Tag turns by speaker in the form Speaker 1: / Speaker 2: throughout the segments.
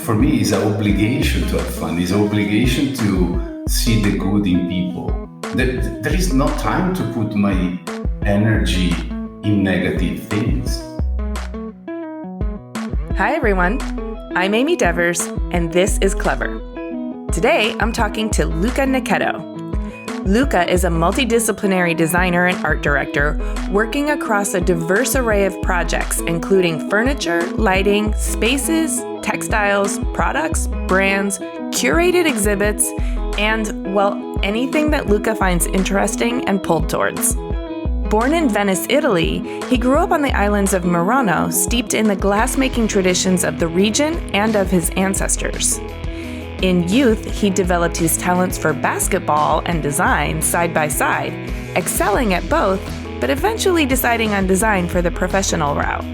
Speaker 1: For me, it's an obligation to have fun. It's an obligation to see the good in people. There is no time to put my energy in negative things.
Speaker 2: Hi, everyone. I'm Amy Devers, and this is Clever. Today, I'm talking to Luca Nichetto. Luca is a multidisciplinary designer and art director working across a diverse array of projects, including furniture, lighting, spaces, textiles, products, brands, curated exhibits, and, well, anything that Luca finds interesting and pulled towards. Born in Venice, Italy, he grew up on the islands of Murano, steeped in the glassmaking traditions of the region and of his ancestors. In youth, he developed his talents for basketball and design side by side, excelling at both, but eventually deciding on design for the professional route.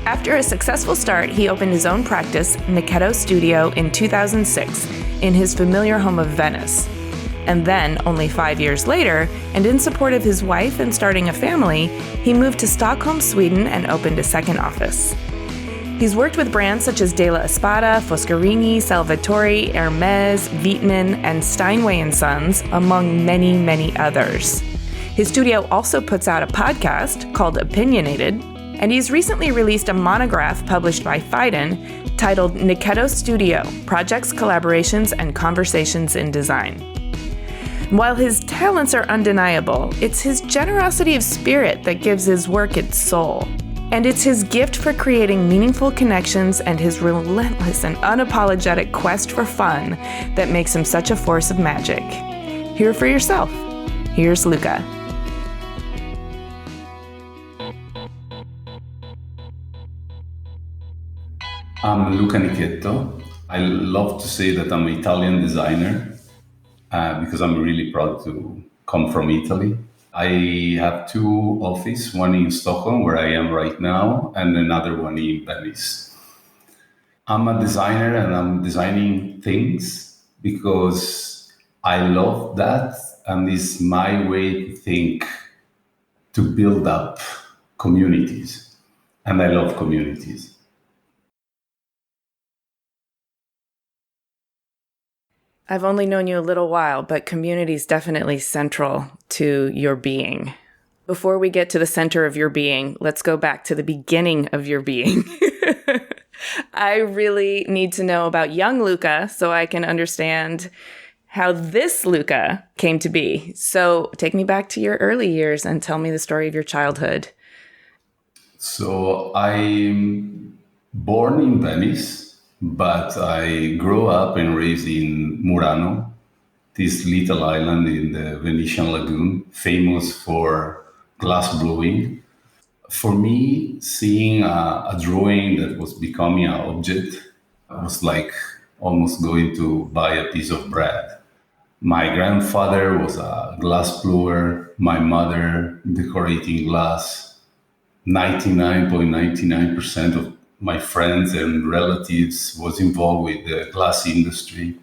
Speaker 2: After a successful start, he opened his own practice, Nichetto Studio, in 2006 in his familiar home of Venice. And then, only 5 years later, and in support of his wife and starting a family, he moved to Stockholm, Sweden, and opened a second office. He's worked with brands such as Della Espada, Foscarini, Salvatore, Hermes, Vietman, and Steinway & Sons, among many, many others. His studio also puts out a podcast called Opinionated, and he's recently released a monograph published by Phaidon titled Nichetto Studio, Projects, Collaborations, and Conversations in Design. While his talents are undeniable, it's his generosity of spirit that gives his work its soul. And it's his gift for creating meaningful connections and his relentless and unapologetic quest for fun that makes him such a force of magic. Hear for yourself. Here's Luca.
Speaker 1: I'm Luca Nichetto. I love to say that I'm an Italian designer because I'm really proud to come from Italy. I have two offices, one in Stockholm, where I am right now, and another one in Venice. I'm a designer and I'm designing things because I love that, and it's my way to think, to build up communities. And I love communities.
Speaker 2: I've only known you a little while, but community is definitely central to your being. Before we get to the center of your being, let's go back to the beginning of your being. I really need to know about young Luca so I can understand how this Luca came to be. So take me back to your early years and tell me the story of your childhood.
Speaker 1: So I'm born in Venice, but I grew up and raised in Murano, this little island in the Venetian lagoon, famous for glass blowing. For me, seeing a drawing that was becoming an object was like almost going to buy a piece of bread. My grandfather was a glass blower, my mother decorating glass. 99.99% of my friends and relatives was involved with the glass industry.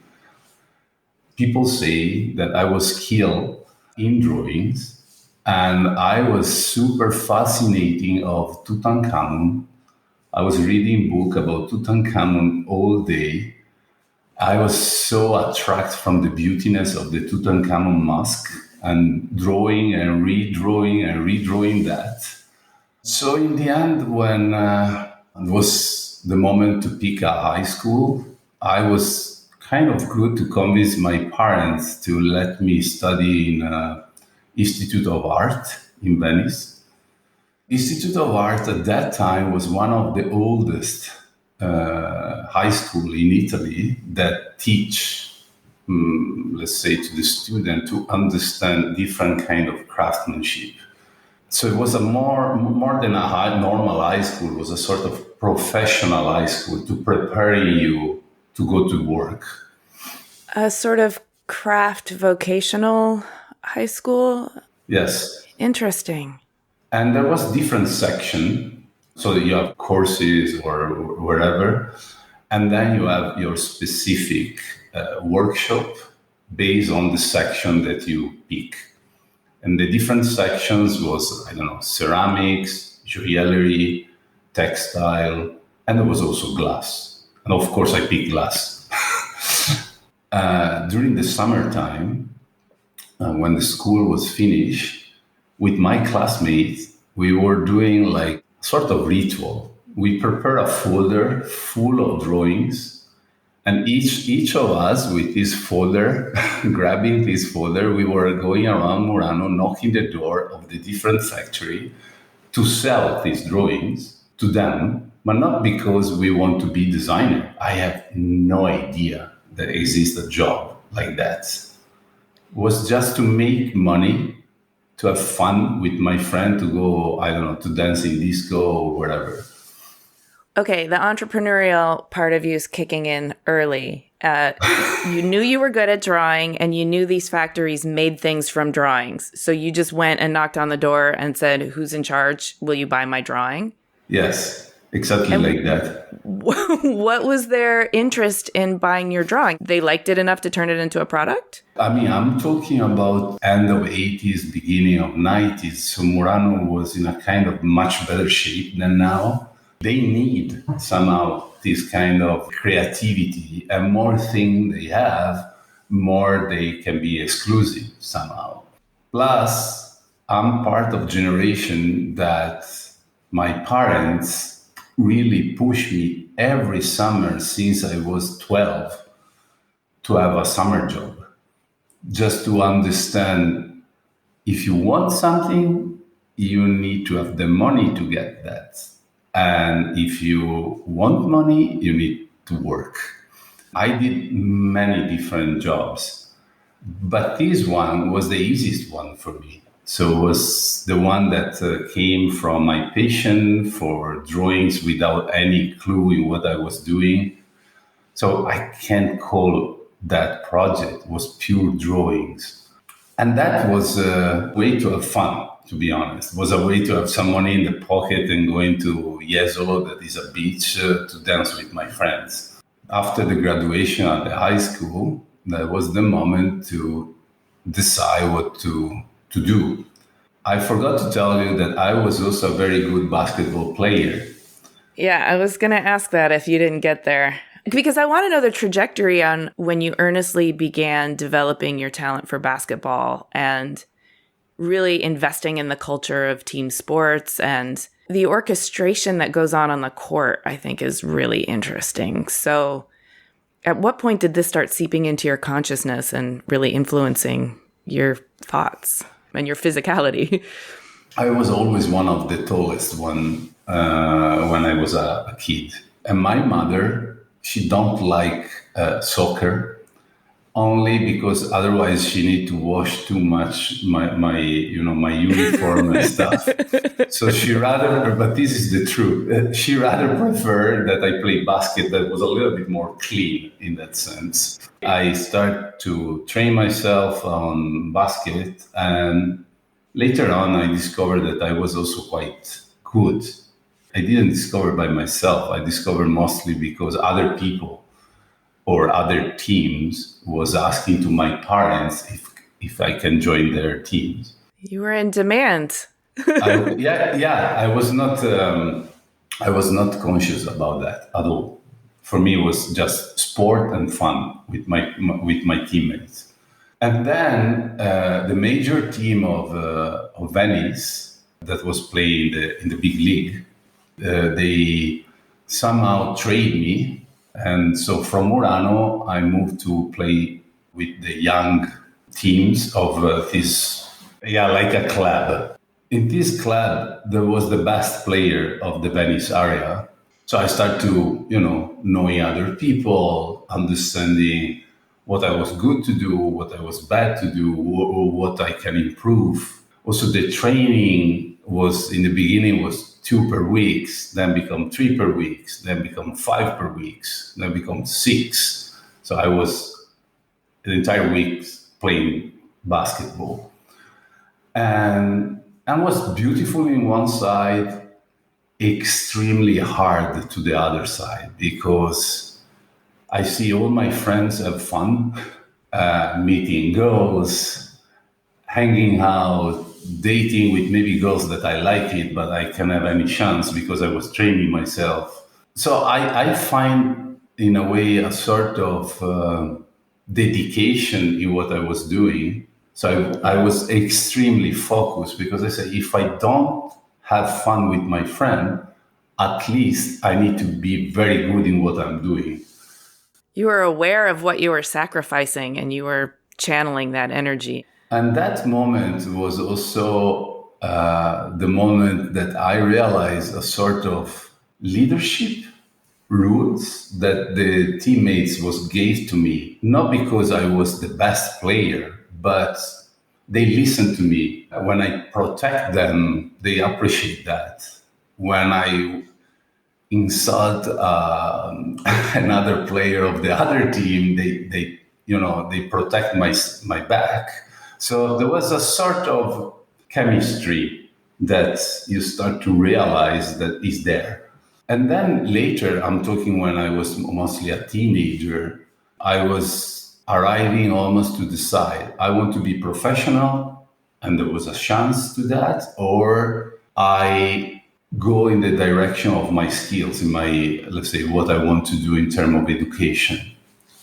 Speaker 1: People say that I was skilled in drawings, and I was super fascinating of Tutankhamun. I was reading book about Tutankhamun all day. I was so attracted from the beautiness of the Tutankhamun mask and drawing and redrawing that. So in the end, when it was the moment to pick a high school, I was kind of good to convince my parents to let me study in Institute of Art in Venice. Institute of Art at that time was one of the oldest high school in Italy that teach, let's say, to the student to understand different kind of craftsmanship. So it was a more than a normal high school. It was a sort of professional high school to prepare you to go to work.
Speaker 2: A sort of craft vocational high school?
Speaker 1: Yes.
Speaker 2: Interesting.
Speaker 1: And there was different section. So you have courses or wherever. And then you have your specific workshop based on the section that you pick. And the different sections was, ceramics, joinery, textile, and there was also glass. And of course, I picked glass. During the summertime, when the school was finished, with my classmates, we were doing like sort of ritual. We prepare a folder full of drawings, and each of us with his folder, grabbing his folder, we were going around Murano, knocking the door of the different factory to sell these drawings to them, but not because we want to be designer. I have no idea that exists a job like that. It was just to make money, to have fun with my friend, to go, I don't know, to dance in disco or whatever.
Speaker 2: Okay, the entrepreneurial part of you is kicking in early. You knew you were good at drawing, and you knew these factories made things from drawings. So you just went and knocked on the door and said, "Who's in charge? Will you buy my drawing?"
Speaker 1: Yes, exactly like that.
Speaker 2: What was their interest in buying your drawing? They liked it enough to turn it into a product?
Speaker 1: I mean, I'm talking about end of 80s, beginning of 90s. So Murano was in a kind of much better shape than now. They need somehow this kind of creativity, and more thing they have, more they can be exclusive somehow. Plus, I'm part of generation that my parents really pushed me every summer since I was 12 to have a summer job, just to understand if you want something, you need to have the money to get that. And if you want money, you need to work. I did many different jobs, but this one was the easiest one for me. So it was the one that came from my passion for drawings without any clue in what I was doing. So I can't call that project, it was pure drawings. And that was a way to have fun, to be honest. It was a way to have some money in the pocket and going to Jesolo, that is a beach, to dance with my friends. After the graduation at the high school, that was the moment to decide what to do. I forgot to tell you that I was also a very good basketball player.
Speaker 2: Yeah, I was going to ask that if you didn't get there. Because I want to know the trajectory on when you earnestly began developing your talent for basketball and really investing in the culture of team sports, and the orchestration that goes on the court, I think, is really interesting. So at what point did this start seeping into your consciousness and really influencing your thoughts and your physicality?
Speaker 1: I was always one of the tallest one when I was a kid. And my mother, she don't like soccer, only because otherwise she need to wash too much my uniform and stuff. So she rather, but this is the truth, she rather prefer that I play basket that was a little bit more clean in that sense. I start to train myself on basket, and later on I discovered that I was also quite good. I didn't discover by myself. I discovered mostly because other people or other teams was asking to my parents if I can join their teams.
Speaker 2: You were in demand.
Speaker 1: I was not conscious about that at all. For me, it was just sport and fun with my teammates. And then the major team of Venice that was playing in the big league, they somehow trade me. And so from Murano, I moved to play with the young teams of like a club. In this club, there was the best player of the Venice area. So I started to, knowing other people, understanding what I was good to do, what I was bad to do, or what I can improve. Also, the training was, in the beginning, was 2 per week, then become 3 per week, then become 5 per week, then become 6. So I was the entire week playing basketball. And was beautiful in one side, extremely hard to the other side, because I see all my friends have fun, meeting girls, hanging out, dating with maybe girls that I like it, but I can't have any chance because I was training myself. So I find in a way, a sort of dedication in what I was doing. So I was extremely focused because I said, if I don't have fun with my friend, at least I need to be very good in what I'm doing.
Speaker 2: You were aware of what you were sacrificing and you were channeling that energy.
Speaker 1: And that moment was also the moment that I realized a sort of leadership rules that the teammates was gave to me, not because I was the best player, but they listen to me. When I protect them, they appreciate that. When I insult another player of the other team, they protect my back. So there was a sort of chemistry that you start to realize that is there. And then later, I'm talking when I was mostly a teenager, I was arriving almost to decide I want to be professional, and there was a chance to that, or I go in the direction of my skills, in my, let's say, what I want to do in terms of education.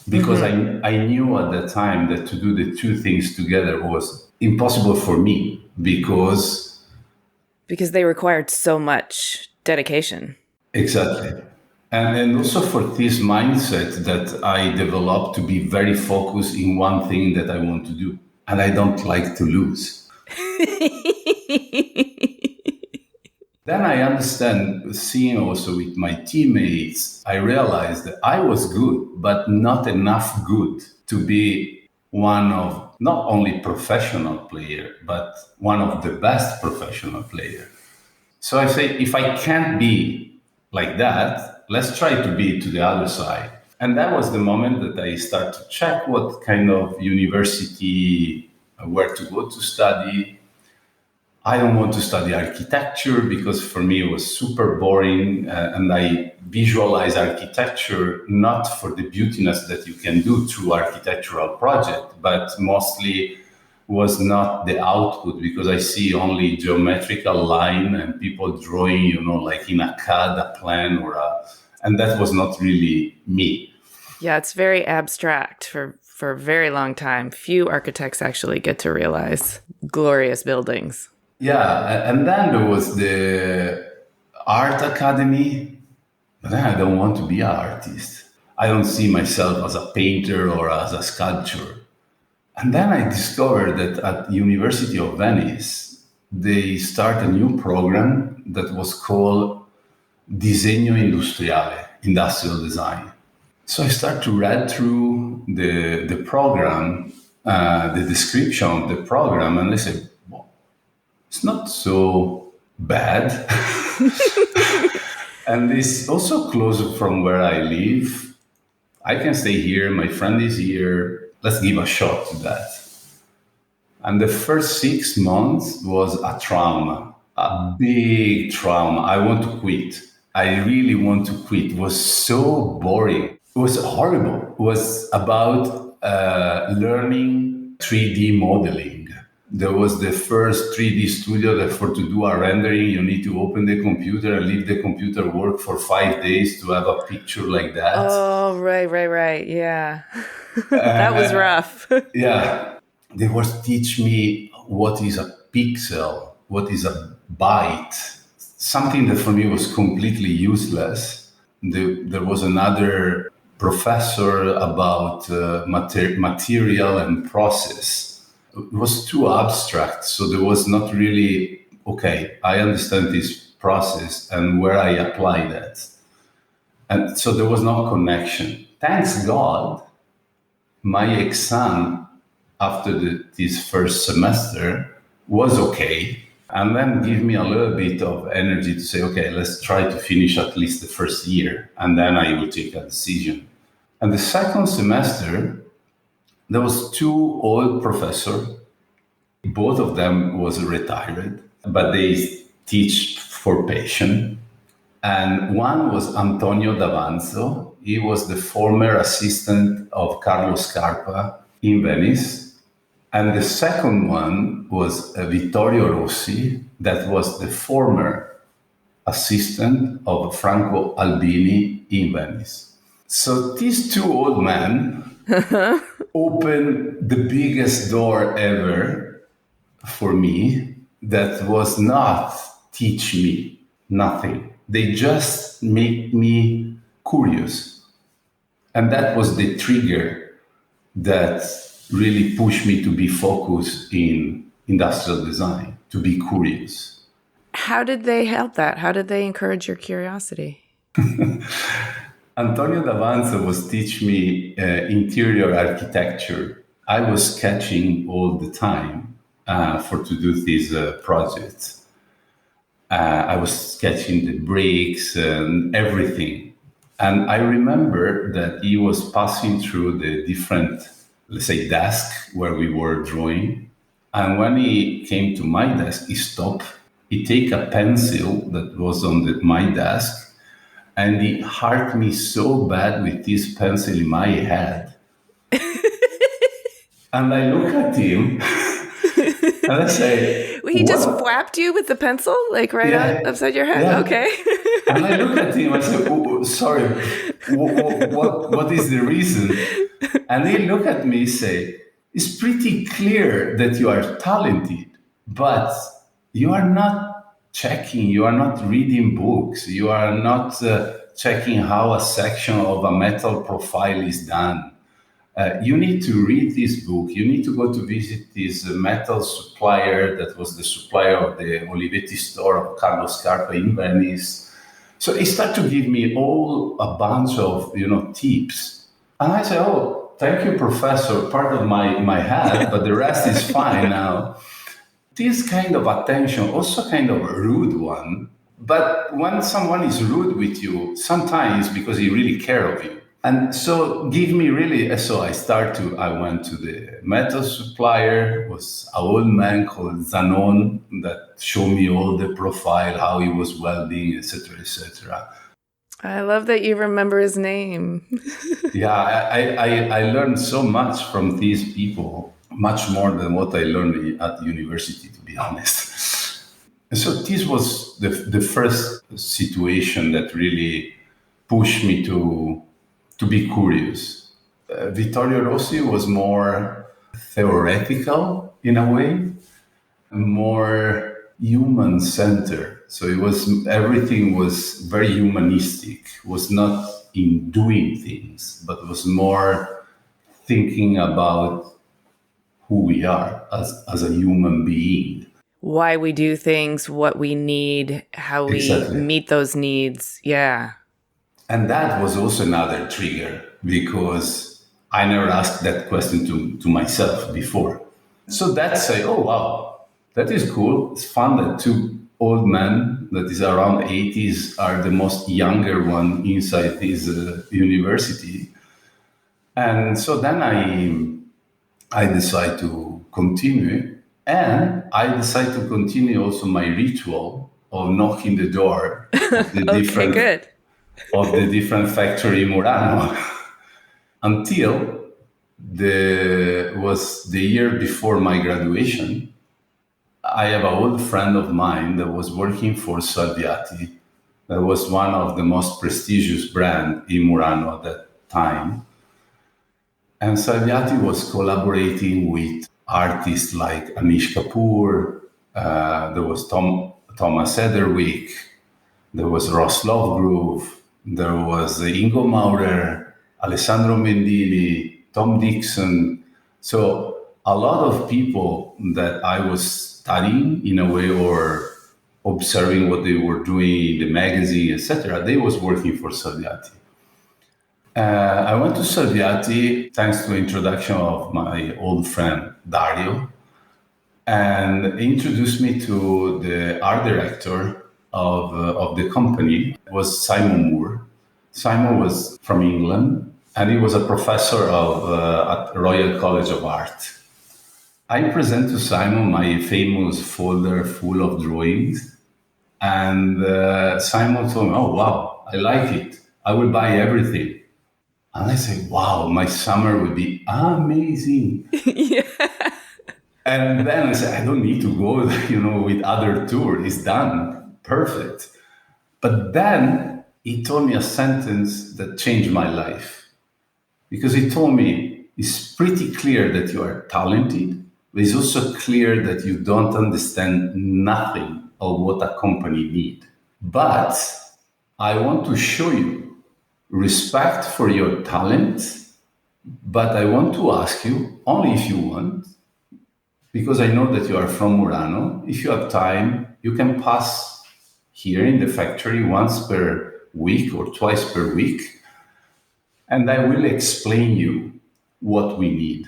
Speaker 1: Because I knew at that time that to do the two things together was impossible for me because
Speaker 2: they required so much dedication.
Speaker 1: exactly. And also for this mindset that I developed to be very focused in one thing that I want to do. And I don't like to lose. Then I understand, seeing also with my teammates, I realized that I was good, but not enough good to be one of not only professional player, but one of the best professional player. So I say, if I can't be like that, let's try to be to the other side. And that was the moment that I start to check what kind of university, where to go to study. I don't want to study architecture because for me it was super boring, and I visualize architecture not for the beautiness that you can do through architectural project, but mostly was not the output because I see only geometrical line and people drawing, like in a CAD, a plan and that was not really me.
Speaker 2: Yeah, it's very abstract for a very long time. Few architects actually get to realize glorious buildings.
Speaker 1: Yeah, and then there was the art academy, but then I don't want to be an artist. I don't see myself as a painter or as a sculptor. And then I discovered that at the University of Venice, they start a new program that was called Disegno Industriale, Industrial Design. So I start to read through the program, the description of the program, and I said, well, it's not so bad. And it's also close from where I live. I can stay here, my friend is here, let's give a shot to that. And the first 6 months was a trauma, a big trauma. I want to quit. I really want to quit. It was so boring. It was horrible. It was about learning 3D modeling. There was the first 3D studio that for to do a rendering, you need to open the computer and leave the computer work for 5 days to have a picture like that.
Speaker 2: Oh, right. Yeah. That was rough.
Speaker 1: Yeah. They was teach me what is a pixel, what is a byte, something that for me was completely useless. There was another professor about material and process. It was too abstract, so there was not really, okay, I understand this process and where I apply that. And so there was no connection. Thanks God, my exam after this first semester was okay, and then give me a little bit of energy to say, okay, let's try to finish at least the first year, and then I will take a decision. And the second semester, there was two old professors. Both of them was retired, but they teach for passion. And one was Antonio D'Avanzo. He was the former assistant of Carlo Scarpa in Venice. And the second one was Vittorio Rossi, that was the former assistant of Franco Albini in Venice. So these two old men opened the biggest door ever for me that was not teach me nothing. They just make me curious. And that was the trigger that really pushed me to be focused in industrial design, to be curious.
Speaker 2: How did they help that? How did they encourage your curiosity?
Speaker 1: Antonio Davanzo was teaching me interior architecture. I was sketching all the time for to do this project. I was sketching the bricks and everything. And I remember that he was passing through the different, let's say, desk where we were drawing. And when he came to my desk, he stopped. He take a pencil that was on my desk, and he hurt me so bad with this pencil in my head. And I look at him and I say,
Speaker 2: He just whapped you with the pencil, like upside your head?
Speaker 1: Yeah.
Speaker 2: Okay.
Speaker 1: And I look at him and say, sorry, what is the reason? And he look at me and say, it's pretty clear that you are talented, but you are not checking, you are not reading books, you are not checking how a section of a metal profile is done. You need to read this book. You need to go to visit this metal supplier that was the supplier of the Olivetti store of Carlo Scarpa in Venice. So he started to give me all a bunch of tips, and I said, "Oh, thank you, professor. Part of my head, but the rest is fine now." This kind of attention, also kind of a rude one, but when someone is rude with you, sometimes because he really care of you. And so give me really, so I went to the metal supplier, was an old man called Zanon that showed me all the profile, how he was welding, etc., etc.
Speaker 2: I love that you remember his name.
Speaker 1: Yeah, I learned so much from these people, much more than what I learned at university, to be honest. And so this was the first situation that really pushed me to be curious. Vittorio Rossi was more theoretical in a way, more human-centered. So everything was very humanistic. It was not in doing things, but was more thinking about who we are as a human being.
Speaker 2: Why we do things, what we need, how we meet those needs. Yeah.
Speaker 1: And that was also another trigger because I never asked that question to myself before. So that's oh, wow, that is cool. It's fun that two old men that is around 80s are the most younger one inside this university. And so then I decide to continue, and I decide to continue also my ritual of knocking the door of the different factory in Murano until was the year before my graduation. I have an old friend of mine that was working for Salviati. That was one of the most prestigious brands in Murano at that time. And Salviati was collaborating with artists like Anish Kapoor, there was Thomas Ederwick, there was Ross Lovegrove, there was Ingo Maurer, Alessandro Mendini, Tom Dixon. So a lot of people that I was studying in a way or observing what they were doing in the magazine, etc., they was working for Salviati. I went to Salviati thanks to the introduction of my old friend Dario, and introduced me to the art director of the company. It was Simon Moore. Simon was from England, and he was a professor at Royal College of Art. I present to Simon my famous folder full of drawings, and Simon told me, "Oh, wow, I like it. I will buy everything." And I say, "Wow, my summer will be amazing."
Speaker 2: Yeah.
Speaker 1: And then I said, "I don't need to go, with other tour. It's done. Perfect." But then he told me a sentence that changed my life. Because he told me, it's pretty clear that you are talented, but it's also clear that you don't understand nothing of what a company needs. But I want to show you respect for your talent, but I want to ask you, only if you want, because I know that you are from Murano, if you have time, you can pass here in the factory once per week or twice per week, and I will explain you what we need.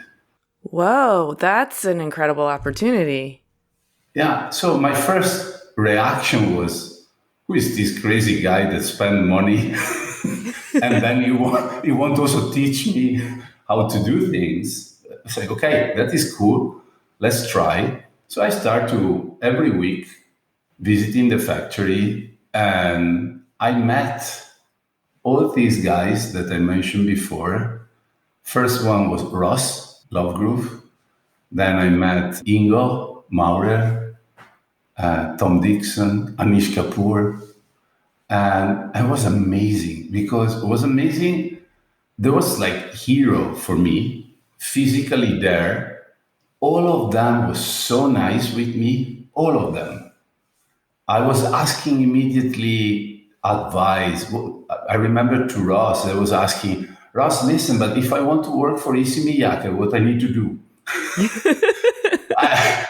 Speaker 2: Whoa, that's an incredible opportunity.
Speaker 1: Yeah, so my first reaction was, who is this crazy guy that spend money and then you want to also teach me how to do things? I say, okay, that is cool. Let's try. So I start to every week visiting the factory, and I met all these guys that I mentioned before. First one was Ross Lovegrove. Then I met Ingo Maurer, Tom Dixon, Anish Kapoor. And it was amazing because it was amazing. There was like hero for me, physically there. All of them was so nice with me, all of them. I was asking immediately advice. I remember to Ross, I was asking, Ross, listen, but if I want to work for Issey Miyake, what I need to do?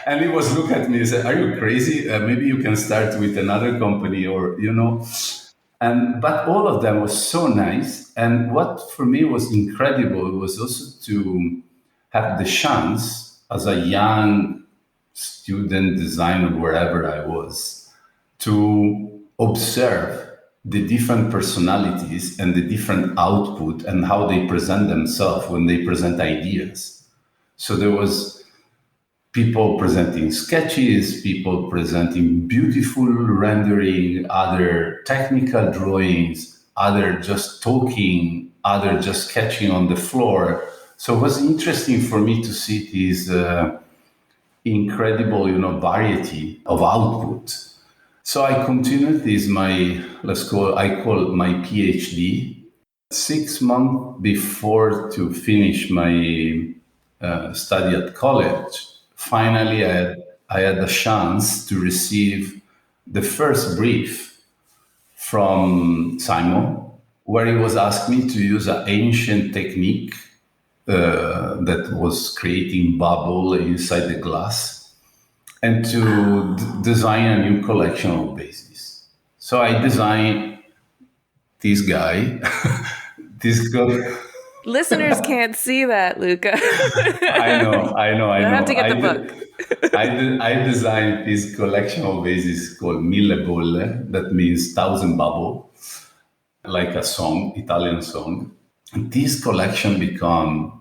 Speaker 1: And he was looking at me and said, are you crazy? Maybe you can start with another company or, but all of them was so nice. And what for me was incredible was also to have the chance as a young student designer, wherever I was, to observe the different personalities and the different output and how they present themselves when they present ideas. So there was people presenting sketches, people presenting beautiful rendering, other technical drawings, other just talking, other just sketching on the floor. So it was interesting for me to see this incredible, variety of output. So I continued this, I call it my PhD. 6 months before to finish my study at college, finally I had the chance to receive the first brief from Simon, where he was asking me to use an ancient technique that was creating bubble inside the glass and to design a new collection of bases. So I designed this guy, this girl.
Speaker 2: Listeners can't see that, Luca.
Speaker 1: I know.
Speaker 2: You'll have to get the book.
Speaker 1: I designed this collection of vases called Mille Bolle, that means 1,000 bubble, like a song, Italian song. And this collection became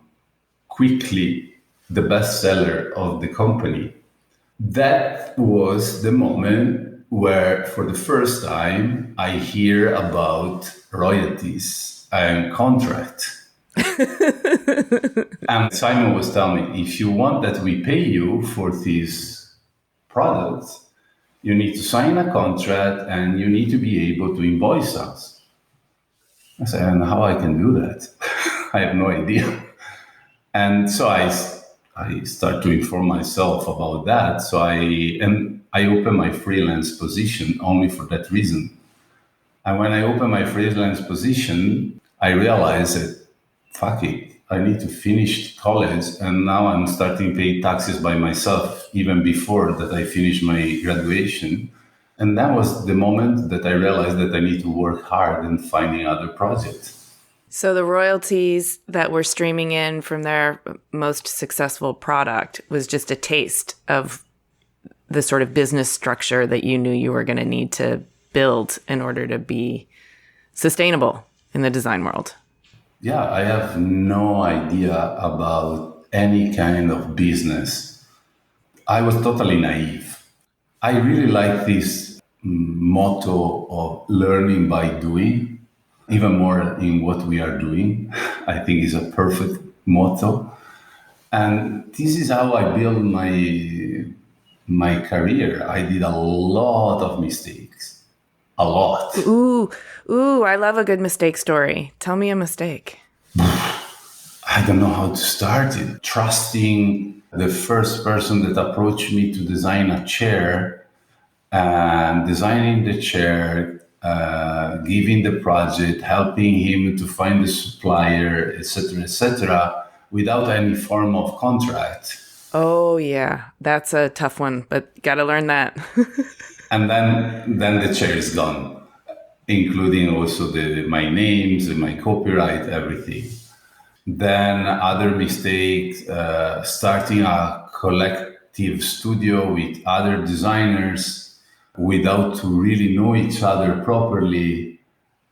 Speaker 1: quickly the bestseller of the company. That was the moment where, for the first time, I hear about royalties and contract. And Simon was telling me, if you want that we pay you for these products, you need to sign a contract and you need to be able to invoice us. I said, and how I can do that? I have no idea. And so I start to inform myself about that. So I opened my freelance position only for that reason. And when I opened my freelance position, I realized that, fuck it, I need to finish college. And now I'm starting paying taxes by myself, even before that I finished my graduation. And that was the moment that I realized that I need to work hard in finding other projects.
Speaker 2: So the royalties that were streaming in from their most successful product was just a taste of the sort of business structure that you knew you were going to need to build in order to be sustainable in the design world.
Speaker 1: Yeah, I have no idea about any kind of business. I was totally naive. I really like this motto of learning by doing, even more in what we are doing. I think is a perfect motto. And this is how I built my career. I did a lot of mistakes. a lot.
Speaker 2: Ooh, I love a good mistake story. Tell me a mistake.
Speaker 1: I don't know how to start it. Trusting the first person that approached me to design a chair, and designing the chair, giving the project, helping him to find the supplier, etc., without any form of contract.
Speaker 2: Oh, yeah. That's a tough one, but got to learn that.
Speaker 1: And then the chair is gone, including also my names and my copyright, everything. Then other mistakes, starting a collective studio with other designers without to really know each other properly,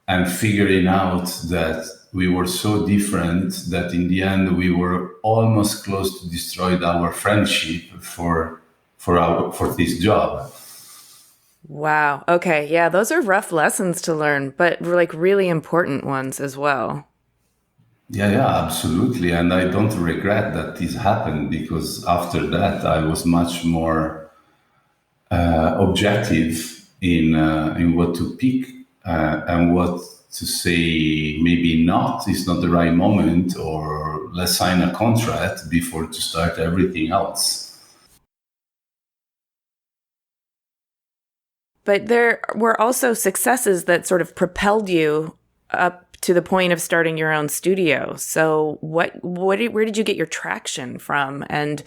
Speaker 1: and figuring out that we were so different that in the end we were almost close to destroy our friendship for this job.
Speaker 2: Wow. Okay. Yeah, those are rough lessons to learn, but like really important ones as well.
Speaker 1: Yeah, absolutely. And I don't regret that this happened, because after that I was much more objective in what to pick, and what to say. Maybe not, it's not the right moment, or let's sign a contract before to start everything else.
Speaker 2: But there were also successes that sort of propelled you up to the point of starting your own studio. So where did you get your traction from? And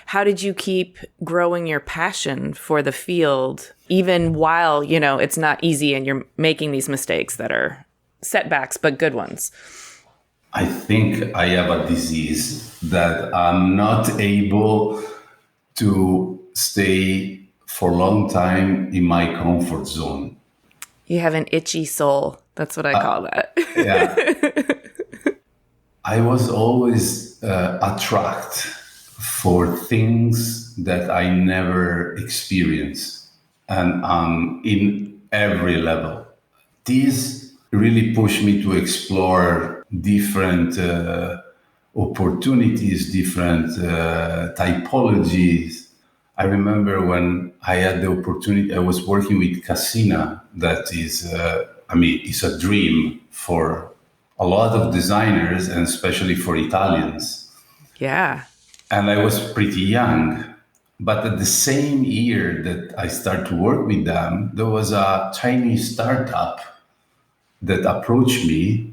Speaker 2: how did you keep growing your passion for the field, even while, it's not easy and you're making these mistakes that are setbacks, but good ones?
Speaker 1: I think I have a disease that I'm not able to stay for a long time in my comfort zone.
Speaker 2: You have an itchy soul. That's what I call that.
Speaker 1: Yeah. I was always attracted for things that I never experienced, and in every level. This really pushed me to explore different opportunities, different typologies. I remember when I had the opportunity, I was working with Cassina, that is, it's a dream for a lot of designers, and especially for Italians.
Speaker 2: Yeah.
Speaker 1: And I was pretty young. But at the same year that I started to work with them, there was a Chinese startup that approached me.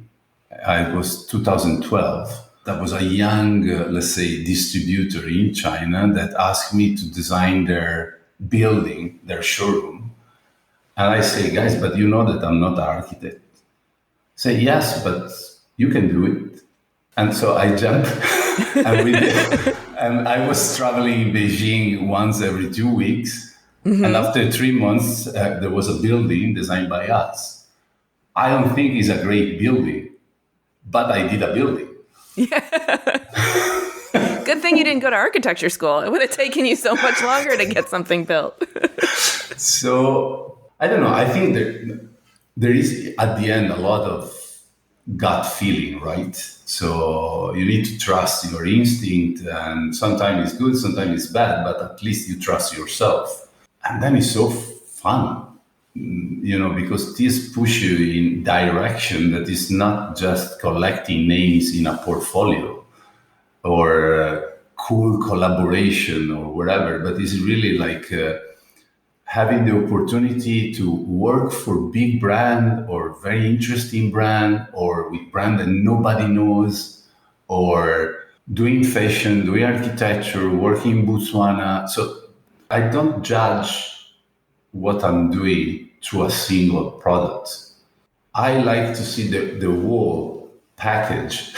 Speaker 1: It was 2012. That was a young, let's say, distributor in China that asked me to design their building, their showroom. And I say, guys, but you know that I'm not an architect. Say, yes, but you can do it. And so I jumped and we did. And I was traveling in Beijing once every 2 weeks. Mm-hmm. And after 3 months, there was a building designed by us. I don't think it's a great building, but I did a building.
Speaker 2: Yeah. Good thing you didn't go to architecture school. It would have taken you so much longer to get something built.
Speaker 1: So, I don't know. I think there is, at the end, a lot of gut feeling, right? So you need to trust your instinct, and sometimes it's good, sometimes it's bad, but at least you trust yourself. And then it's so fun, because this push you in direction that is not just collecting names in a portfolio or cool collaboration or whatever, but it's really like having the opportunity to work for big brand or very interesting brand, or with brand that nobody knows, or doing fashion, doing architecture, working in Botswana. So I don't judge what I'm doing through a single product. I like to see the whole package.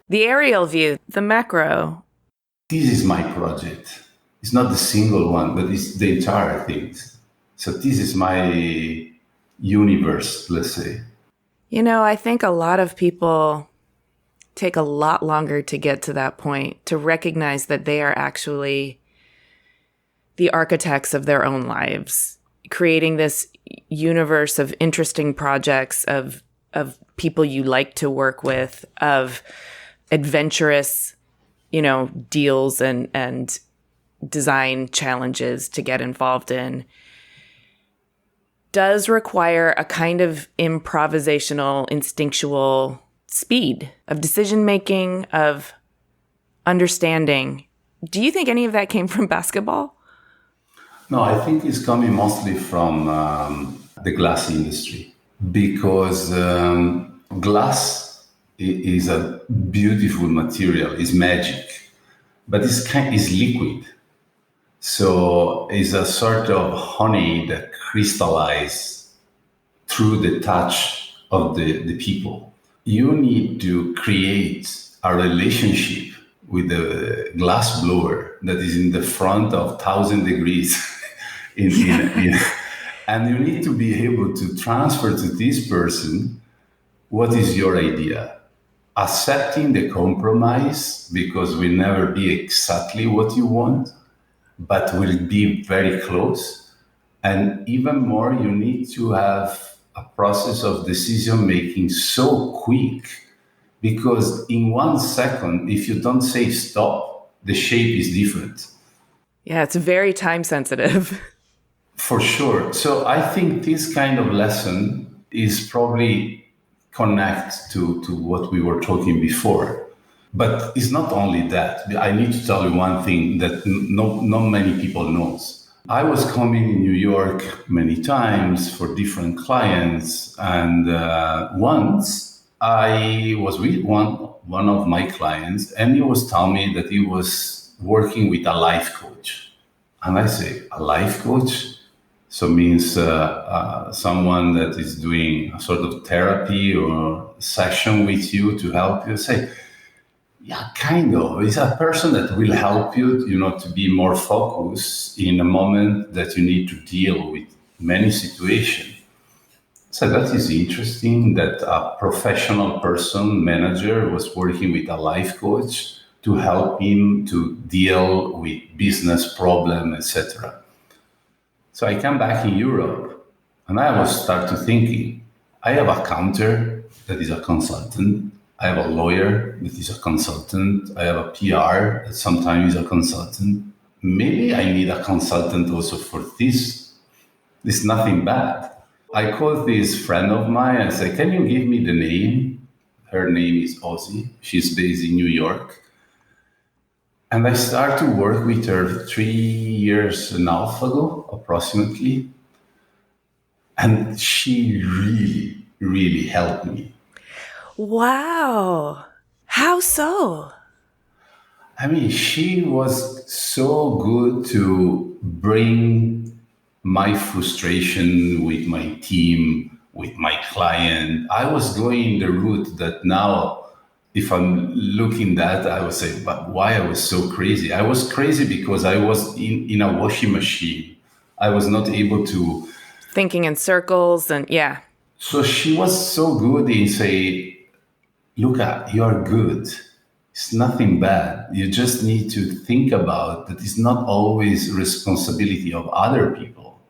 Speaker 2: The aerial view, the macro.
Speaker 1: This is my project. It's not the single one, but it's the entire thing. So this is my universe, let's say.
Speaker 2: I think a lot of people take a lot longer to get to that point, to recognize that they are actually the architects of their own lives, creating this universe of interesting projects, of people you like to work with, of adventurous, deals and design challenges to get involved in. does require a kind of improvisational, instinctual speed of decision making, of understanding. Do you think any of that came from basketball?
Speaker 1: No, I think it's coming mostly from the glass industry because glass is a beautiful material, is magic, but is liquid. So it's a sort of honey that crystallizes through the touch of the people. You need to create a relationship with the glass blower that is in the front of 1,000 degrees. And you need to be able to transfer to this person what is your idea. Accepting the compromise because will never be exactly what you want, but will be very close. And even more, you need to have a process of decision making so quick because in 1 second, if you don't say stop, the shape is different.
Speaker 2: Yeah, it's very time sensitive.
Speaker 1: For sure. So I think this kind of lesson is probably connect to what we were talking before. But it's not only that. I need to tell you one thing that not many people knows. I was coming in New York many times for different clients, and once I was with one of my clients, and he was telling me that he was working with a life coach. And I say, a life coach? So means someone that is doing a sort of therapy or session with you to help you. Say, yeah, kind of. It's a person that will help you, to be more focused in a moment that you need to deal with many situations. So that is interesting that a professional person, manager, was working with a life coach to help him to deal with business problem, etc. So I come back in Europe and I was start to thinking, I have a counter that is a consultant. I have a lawyer that is a consultant. I have a PR that sometimes is a consultant. Maybe I need a consultant also for this. It's nothing bad. I called this friend of mine and said, can you give me the name? Her name is Ozzy. She's based in New York. And I started to work with her 3.5 years ago, approximately. And she really, really helped me.
Speaker 2: Wow. How so?
Speaker 1: I mean, she was so good to bring my frustration with my team, with my client. I was going the route that now, if I'm looking that, I would say, but why I was so crazy? I was crazy because I was in a washing machine. I was not able to...
Speaker 2: Thinking in circles and yeah.
Speaker 1: So she was so good in say, Luca, you're good. It's nothing bad. You just need to think about that it's not always responsibility of other people.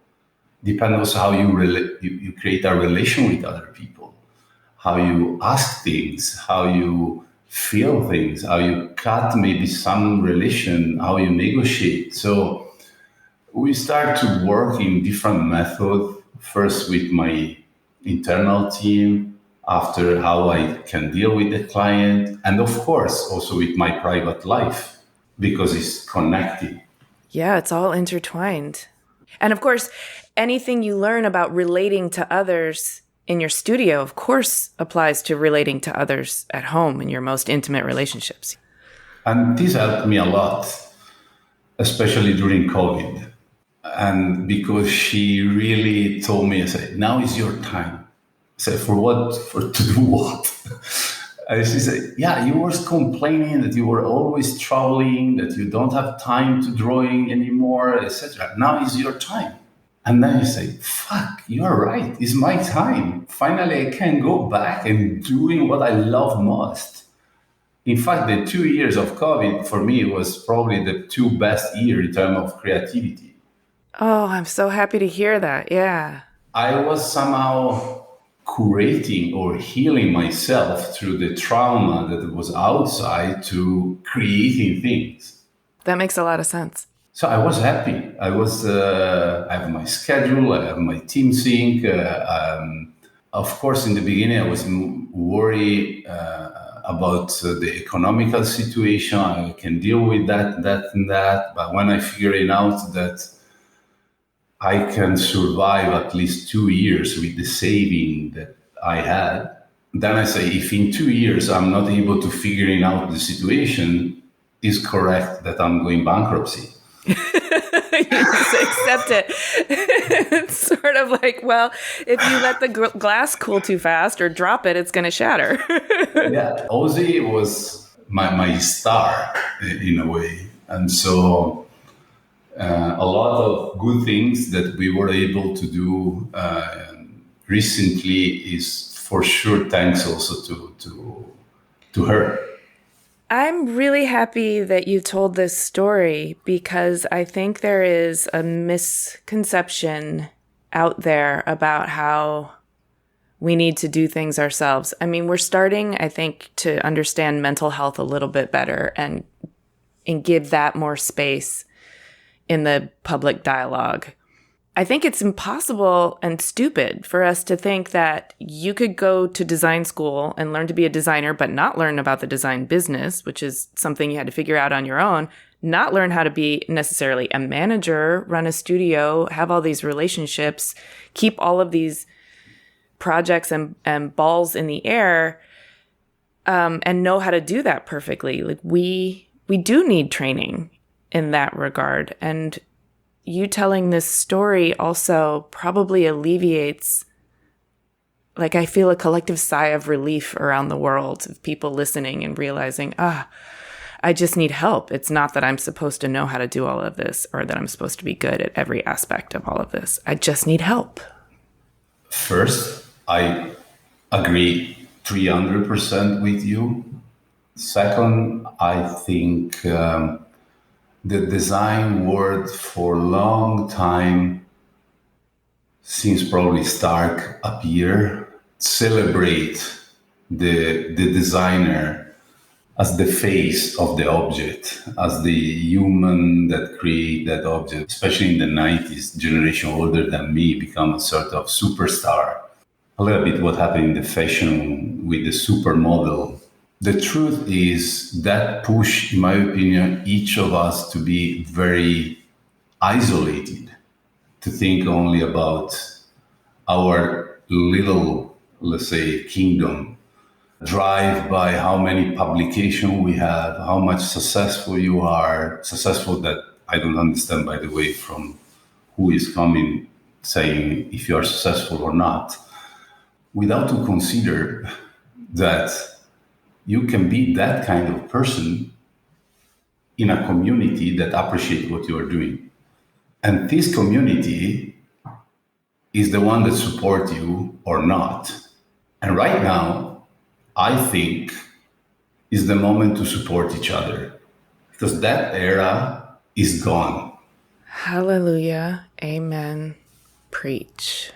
Speaker 1: Depends also how you create a relation with other people, how you ask things, how you feel things, how you cut maybe some relation, how you negotiate. So we start to work in different methods, first with my internal team, after how I can deal with the client, and of course also with my private life, because it's connected.
Speaker 2: Yeah, it's all intertwined. And of course, anything you learn about relating to others in your studio, of course, applies to relating to others at home in your most intimate relationships.
Speaker 1: And this helped me a lot, especially during COVID. And because she really told me, I said, now is your time. I said, for what? For to do what? And she said, yeah, you were complaining that you were always traveling, that you don't have time to drawing anymore, etc. Now is your time. And then you say, fuck, you're right. It's my time. Finally, I can go back and doing what I love most. In fact, the 2 years of COVID for me was probably the two best years in terms of creativity.
Speaker 2: Oh, I'm so happy to hear that. Yeah.
Speaker 1: I was somehow curating or healing myself through the trauma that was outside to creating things.
Speaker 2: That makes a lot of sense.
Speaker 1: So I was happy. I have my schedule, I have my team sync. Of course, in the beginning, I was worried about the economical situation. I can deal with and that. But when I figured out that I can survive at least 2 years with the saving that I had, then I say, if in 2 years I'm not able to figuring out the situation, is correct that I'm going bankruptcy.
Speaker 2: You just accept it. It's sort of like, well, if you let the glass cool too fast or drop it, it's going to shatter.
Speaker 1: Yeah, Ozzy was my star in a way. And so a lot of good things that we were able to do recently is for sure thanks also to her.
Speaker 2: I'm really happy that you told this story because I think there is a misconception out there about how we need to do things ourselves. I mean, we're starting, I think, to understand mental health a little bit better and give that more space in the public dialogue. I think it's impossible and stupid for us to think that you could go to design school and learn to be a designer, but not learn about the design business, which is something you had to figure out on your own, not learn how to be necessarily a manager, run a studio, have all these relationships, keep all of these projects and balls in the air, and know how to do that perfectly. Like we do need training in that regard. And you telling this story also probably alleviates, like, I feel a collective sigh of relief around the world of people listening and realizing, I just need help. It's not that I'm supposed to know how to do all of this or that I'm supposed to be good at every aspect of all of this. I just need help.
Speaker 1: First, I agree 300% with you. Second, I think the design world for a long time, since probably Stark appear, celebrate the designer as the face of the object, as the human that create that object, especially in the 90s, generation older than me, become a sort of superstar. A little bit what happened in the fashion with the supermodel. The truth is that push, in my opinion, each of us to be very isolated, to think only about our little, let's say, kingdom, drive by how many publications we have, how much successful you are, successful that I don't understand, by the way, from who is coming saying if you are successful or not, without to consider that you can be that kind of person in a community that appreciates what you are doing. And this community is the one that supports you or not. And right now, I think is the moment to support each other because that era is gone.
Speaker 2: Hallelujah. Amen. Preach.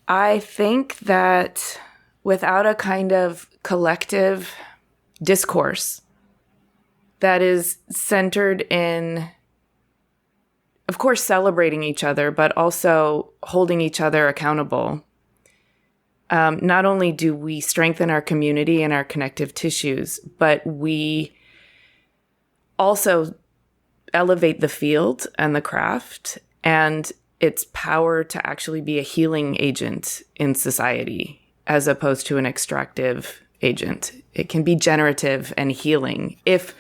Speaker 2: I think that without a kind of collective discourse that is centered in, of course, celebrating each other, but also holding each other accountable. Not only do we strengthen our community and our connective tissues, but we also elevate the field and the craft and its power to actually be a healing agent in society as opposed to an extractive agent. It can be generative and healing if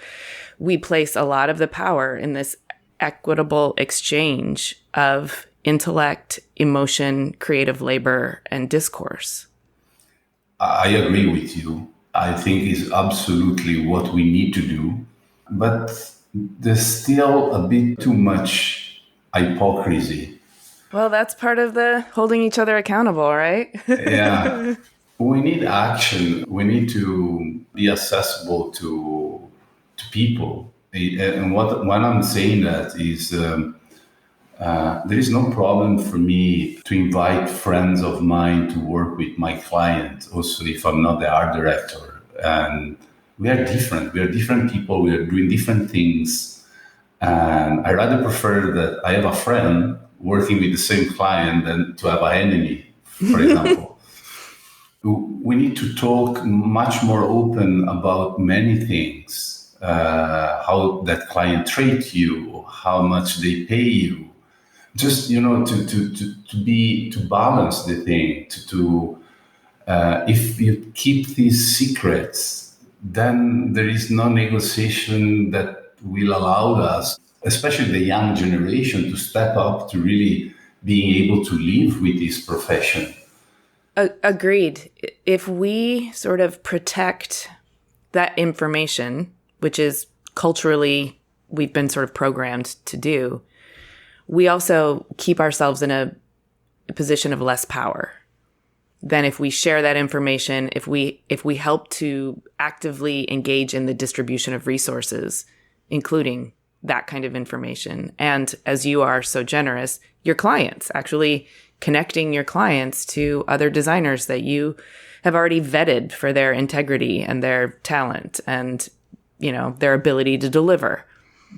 Speaker 2: we place a lot of the power in this equitable exchange of intellect, emotion, creative labor, and discourse.
Speaker 1: I agree with you. I think it's absolutely what we need to do. But there's still a bit too much hypocrisy.
Speaker 2: Well, that's part of the holding each other accountable, right?
Speaker 1: Yeah. We need action. We need to be accessible to people. And what I'm saying that is there is no problem for me to invite friends of mine to work with my client, also if I'm not the art director. And we are different. We are different people. We are doing different things. And I rather prefer that I have a friend working with the same client than to have an enemy, for example. We need to talk much more open about many things. How that client treats you, how much they pay you, just to balance the thing. If you keep these secrets, then there is no negotiation that will allow us, especially the young generation, to step up to really being able to live with this profession.
Speaker 2: Agreed. If we sort of protect that information, which is culturally we've been sort of programmed to do, we also keep ourselves in a position of less power than if we share that information, if we help to actively engage in the distribution of resources, including that kind of information. And as you are so generous, your clients, actually connecting your clients to other designers that you have already vetted for their integrity and their talent and, their ability to deliver.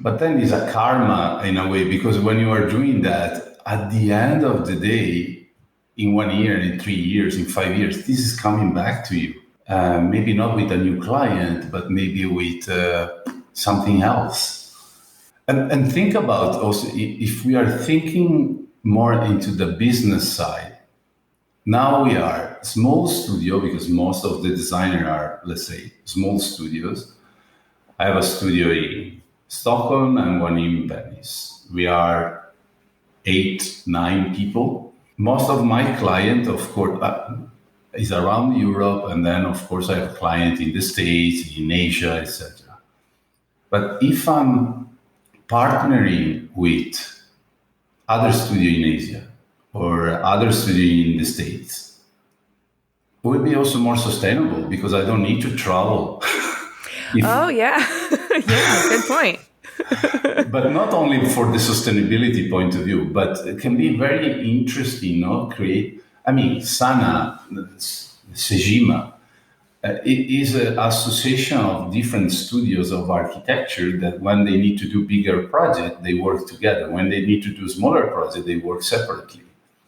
Speaker 1: But then it's a karma in a way, because when you are doing that, at the end of the day, in 1 year, in 3 years, in 5 years, this is coming back to you. Maybe not with a new client, but maybe with something else. And think about also, if we are thinking more into the business side, now we are small studio, because most of the designers are, let's say, small studios. I have a studio in Stockholm and one in Venice. We are 8, 9 people. Most of my client, of course, is around Europe, and then, of course, I have a client in the States, in Asia, etc. But if I'm partnering with other studio in Asia or other studio in the States, it will be also more sustainable, because I don't need to travel.
Speaker 2: Oh, yeah. Yeah, good point.
Speaker 1: But not only for the sustainability point of view, but it can be very interesting, Sana, Sejima, it is an association of different studios of architecture that when they need to do bigger projects, they work together. When they need to do smaller projects, they work separately.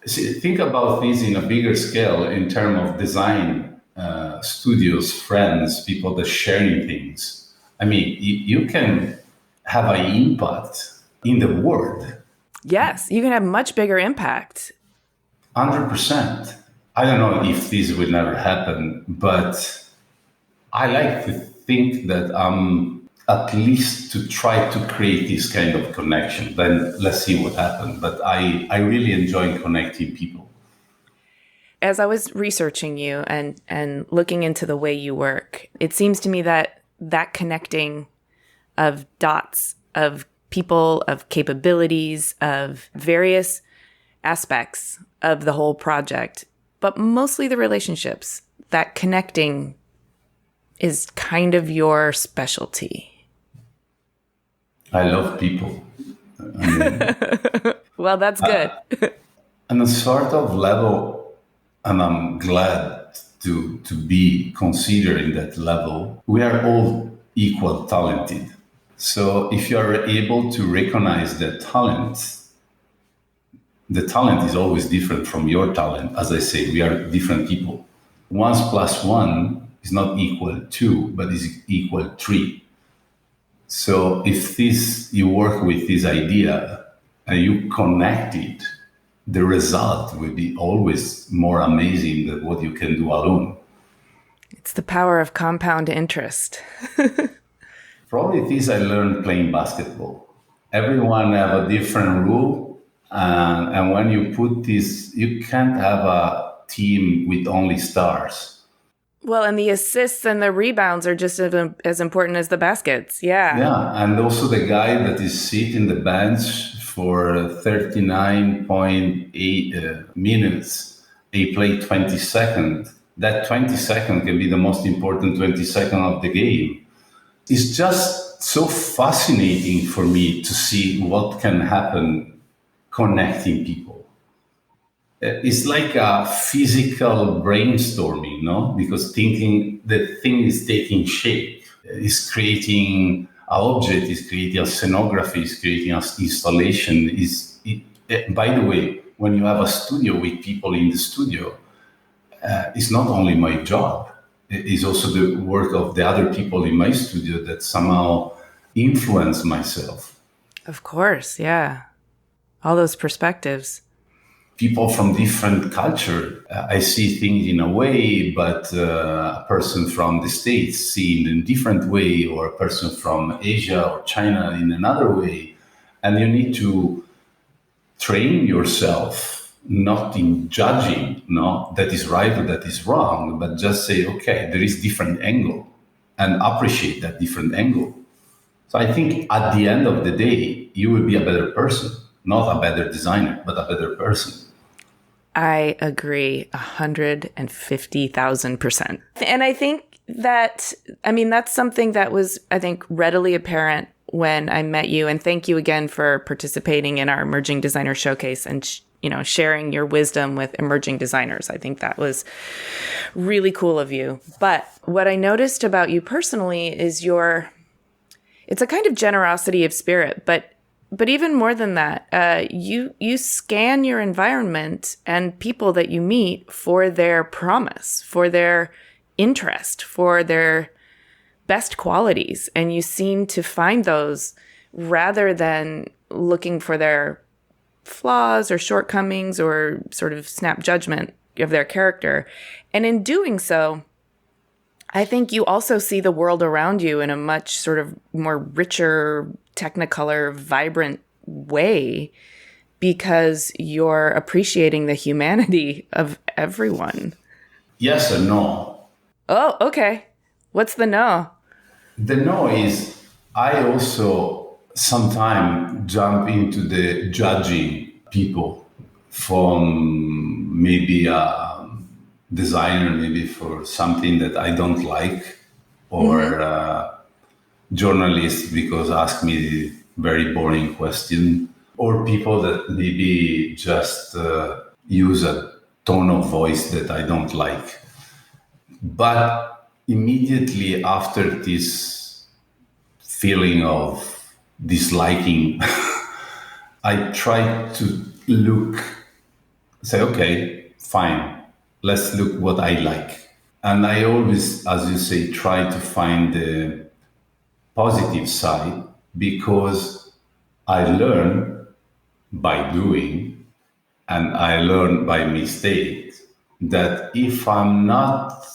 Speaker 1: See, think about this in a bigger scale in terms of design studios, friends, people that sharing things. You can have an impact in the world.
Speaker 2: Yes, you can have much bigger impact.
Speaker 1: 100%. I don't know if this will never happen, but I like to think that I'm at least to try to create this kind of connection. Then let's see what happens. But I really enjoy connecting people.
Speaker 2: As I was researching you and looking into the way you work, it seems to me that connecting of dots, of people, of capabilities, of various aspects of the whole project, but mostly the relationships, that connecting is kind of your specialty.
Speaker 1: I love people.
Speaker 2: Well, that's good.
Speaker 1: On a sort of level, and I'm glad to be considering that level, we are all equal talented. So if you are able to recognize the talent is always different from your talent. As I say, we are different people. 1 + 1 is not equal 2, but is equal 3. So if you work with this idea and you connect it, the result will be always more amazing than what you can do alone.
Speaker 2: It's the power of compound interest.
Speaker 1: Probably this I learned playing basketball. Everyone have a different rule, and when you put this, you can't have a team with only stars.
Speaker 2: Well, and the assists and the rebounds are just as important as the baskets. Yeah.
Speaker 1: Yeah, and also the guy that is sitting the bench for 39.8 minutes, he played 20 seconds. That 20 seconds can be the most important 20 seconds of the game. It's just so fascinating for me to see what can happen connecting people. It's like a physical brainstorming, no? Because thinking the thing is taking shape, is creating object, is creating a scenography, is creating an installation. By the way, when you have a studio with people in the studio, it's not only my job. It's also the work of the other people in my studio that somehow influence myself.
Speaker 2: Of course, yeah. All those perspectives.
Speaker 1: People from different culture. I see things in a way, but a person from the States see it in a different way, or a person from Asia or China in another way. And you need to train yourself, not in judging, no, that is right or that is wrong, but just say, okay, there is different angle, and appreciate that different angle. So I think at the end of the day, you will be a better person, not a better designer, but a better person.
Speaker 2: I agree 150,000%. And I think that's something that was, I think, readily apparent when I met you. And thank you again for participating in our Emerging Designer Showcase and, sharing your wisdom with emerging designers. I think that was really cool of you. But what I noticed about you personally is it's a kind of generosity of spirit, but even more than that, you scan your environment and people that you meet for their promise, for their interest, for their best qualities. And you seem to find those rather than looking for their flaws or shortcomings or sort of snap judgment of their character. And in doing so, I think you also see the world around you in a much sort of more richer, technicolor, vibrant way because you're appreciating the humanity of everyone.
Speaker 1: Yes and no.
Speaker 2: Oh, okay. What's the no?
Speaker 1: The no is I also sometimes jump into the judging people from maybe a designer, maybe for something that I don't like, or journalists because ask me very boring question, or people that maybe just use a tone of voice that I don't like. But immediately after this feeling of disliking, I try to say, okay, fine, let's look what I like. And I always, as you say, try to find the positive side, because I learn by doing and I learn by mistakes that if I'm not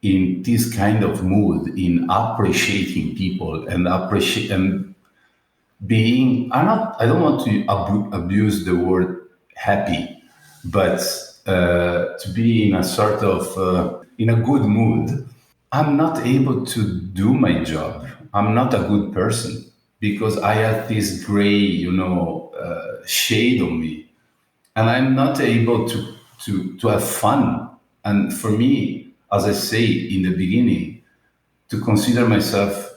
Speaker 1: in this kind of mood, in appreciating people and being, I don't want to abuse the word happy, but to be in a sort of, in a good mood, I'm not able to do my job. I'm not a good person because I have this gray, shade on me, and I'm not able to have fun. And for me, as I say in the beginning, to consider myself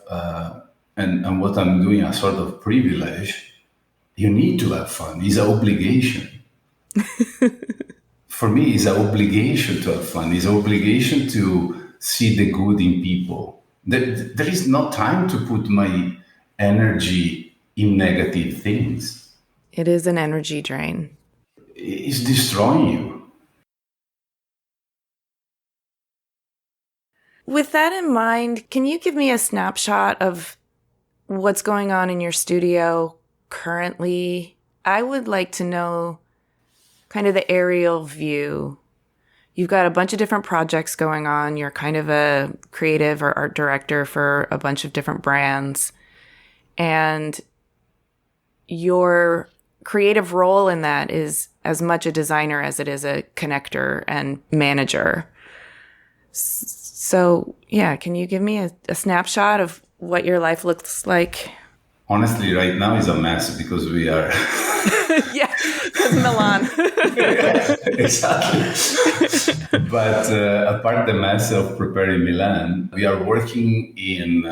Speaker 1: and what I'm doing a sort of privilege, you need to have fun. It's an obligation. For me, it's an obligation to have fun. It's an obligation to see the good in people. There is no time to put my energy in negative things.
Speaker 2: It is an energy drain.
Speaker 1: It's destroying you.
Speaker 2: With that in mind, can you give me a snapshot of what's going on in your studio currently? I would like to know kind of the aerial view. You've got a bunch of different projects going on. You're kind of a creative or art director for a bunch of different brands. And your creative role in that is as much a designer as it is a connector and manager. So, yeah, can you give me a snapshot of what your life looks like?
Speaker 1: Honestly, right now is a mess because we are...
Speaker 2: Yeah, because Milan.
Speaker 1: Exactly. But apart the mess of preparing Milan, we are working in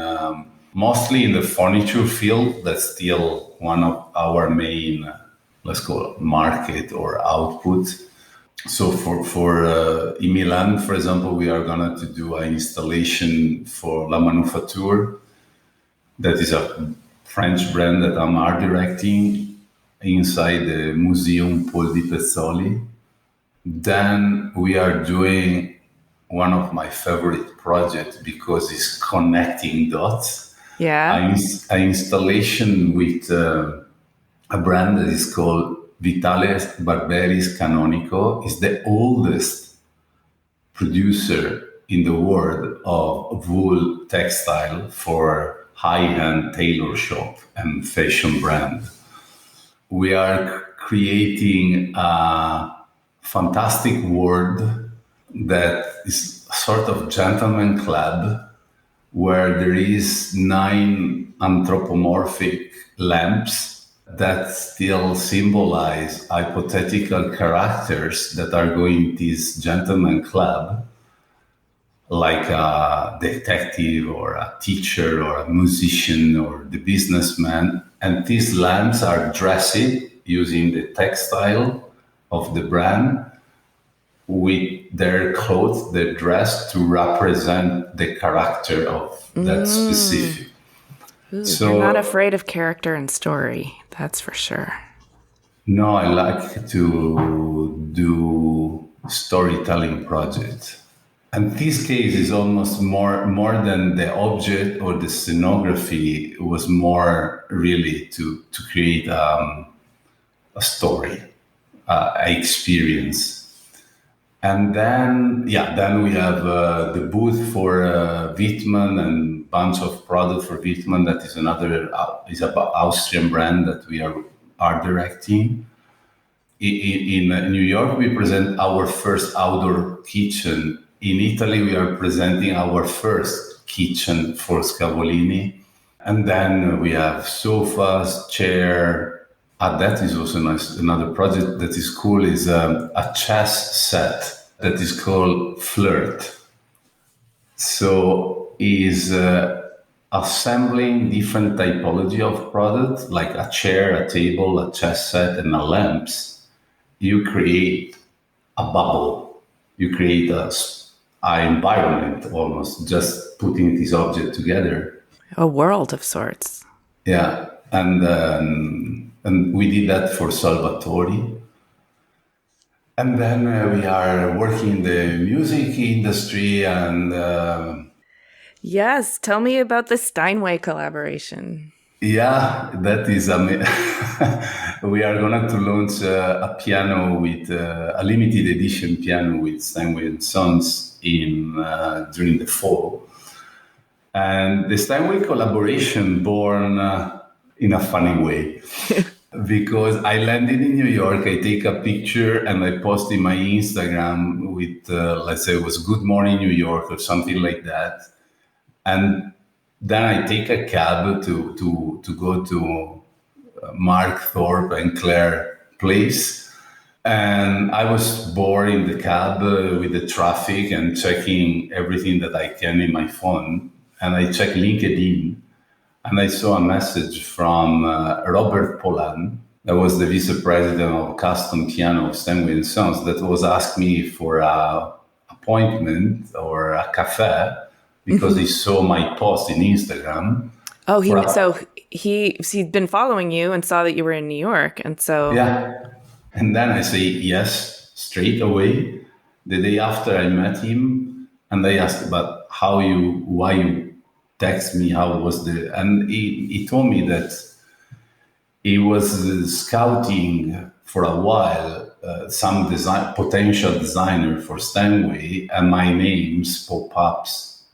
Speaker 1: mostly in the furniture field. That's still one of our main, let's call it market or output. So for in Milan, for example, we are going to do an installation for La Manufacture. That is a French brand that I'm art directing inside the Museum Paul di Pezzoli. Then we are doing one of my favorite projects because it's connecting dots.
Speaker 2: Yeah.
Speaker 1: An installation with a brand that is called Vitale Barberis Canonico. It's the oldest producer in the world of wool textile for high-end tailor shop and fashion brand. We are creating a fantastic world that is sort of gentleman club where there is 9 anthropomorphic lamps that still symbolize hypothetical characters that are going to this gentleman club, like a detective or a teacher or a musician or the businessman. And these lamps are dressed using the textile of the brand with their clothes, their dress to represent the character of that specific.
Speaker 2: Ooh,
Speaker 1: So
Speaker 2: you're not afraid of character and story, that's for sure.
Speaker 1: no, I like to do storytelling projects. And this case is almost more than the object or the scenography. It was more really to create a story, an experience. And then we have the booth for Wittmann and bunch of product for Wittmann. That is another is about Austrian brand that we are art directing. In New York, we present our first outdoor kitchen. In Italy, we are presenting our first kitchen for Scavolini. And then we have sofas, chair. That is also nice. Another project that is cool is a chess set that is called Flirt. So is assembling different typology of products, like a chair, a table, a chess set, and a lamps. You create a bubble. You create an environment almost, just putting this object together.
Speaker 2: A world of sorts.
Speaker 1: Yeah, and we did that for Salvatore. And then we are working in the music industry and...
Speaker 2: Yes, tell me about the Steinway collaboration.
Speaker 1: Yeah, that is we are going to launch a piano with a limited edition piano with Steinway and Sons during the fall. And the Steinway collaboration born in a funny way. Because I landed in New York, I take a picture and I post in my Instagram with, let's say it was Good Morning New York or something like that. And then I take a cab to go to Mark Thorpe and Claire Place. And I was bored in the cab with the traffic and checking everything that I can in my phone. And I checked LinkedIn. And I saw a message from Robert Polan, that was the vice president of custom piano of Steinway & Sons, that was asked me for an appointment or a cafe because he saw my post in Instagram.
Speaker 2: Oh, he'd been following you and saw that you were in New York, and so
Speaker 1: yeah. And then I say yes straight away. The day after I met him, and I asked about why you text me, how was and he told me that he was scouting for a while some potential designer for Steinway, and my names pop up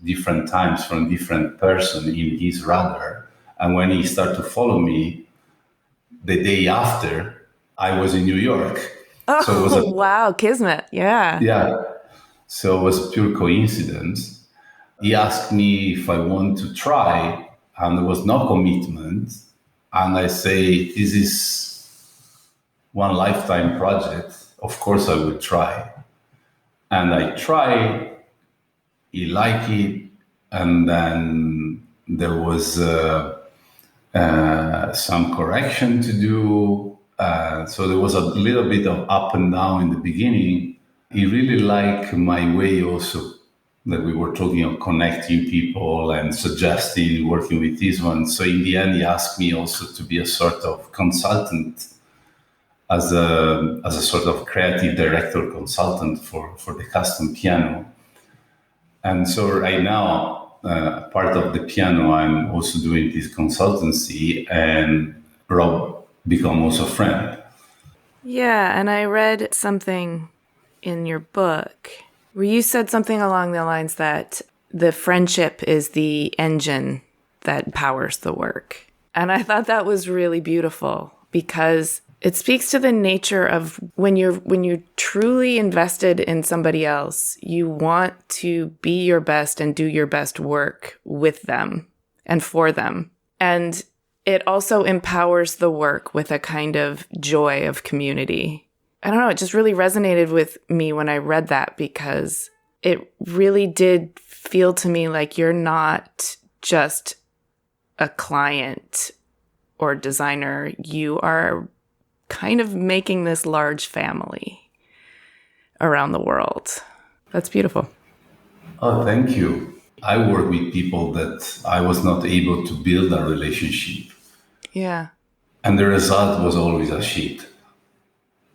Speaker 1: different times from different person in his radar. And when he started to follow me, the day after, I was in New York.
Speaker 2: Oh, so it was wow, kismet, yeah.
Speaker 1: Yeah, so it was pure coincidence. He asked me if I want to try, and there was no commitment. And I say, this is one lifetime project. Of course I would try. And I try, he liked it, and then there was some correction to do. So there was a little bit of up and down in the beginning. He really liked my way also that we were talking of connecting people and suggesting working with this one. So in the end, he asked me also to be a sort of consultant, as a sort of creative director consultant for the custom piano. And so right now, part of the piano, I'm also doing this consultancy, and Rob become also a friend.
Speaker 2: Yeah, and I read something in your book where you said something along the lines that the friendship is the engine that powers the work. And I thought that was really beautiful because it speaks to the nature of when you're truly invested in somebody else, you want to be your best and do your best work with them and for them. And it also empowers the work with a kind of joy of community. I don't know, it just really resonated with me when I read that because it really did feel to me like you're not just a client or designer. You are kind of making this large family around the world. That's beautiful.
Speaker 1: Oh, thank you. I work with people that I was not able to build a relationship.
Speaker 2: Yeah.
Speaker 1: And the result was always a shit.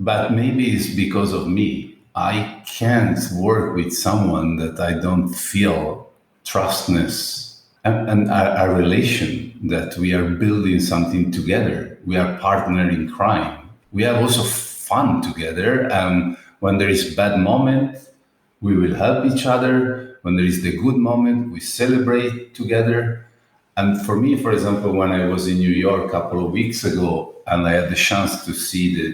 Speaker 1: But maybe it's because of me. I can't work with someone that I don't feel trustness and a relation that we are building something together. We are partner in crime. We have also fun together. And when there is bad moment, we will help each other. When there is the good moment, we celebrate together. And for me, for example, when I was in New York a couple of weeks ago and I had the chance to see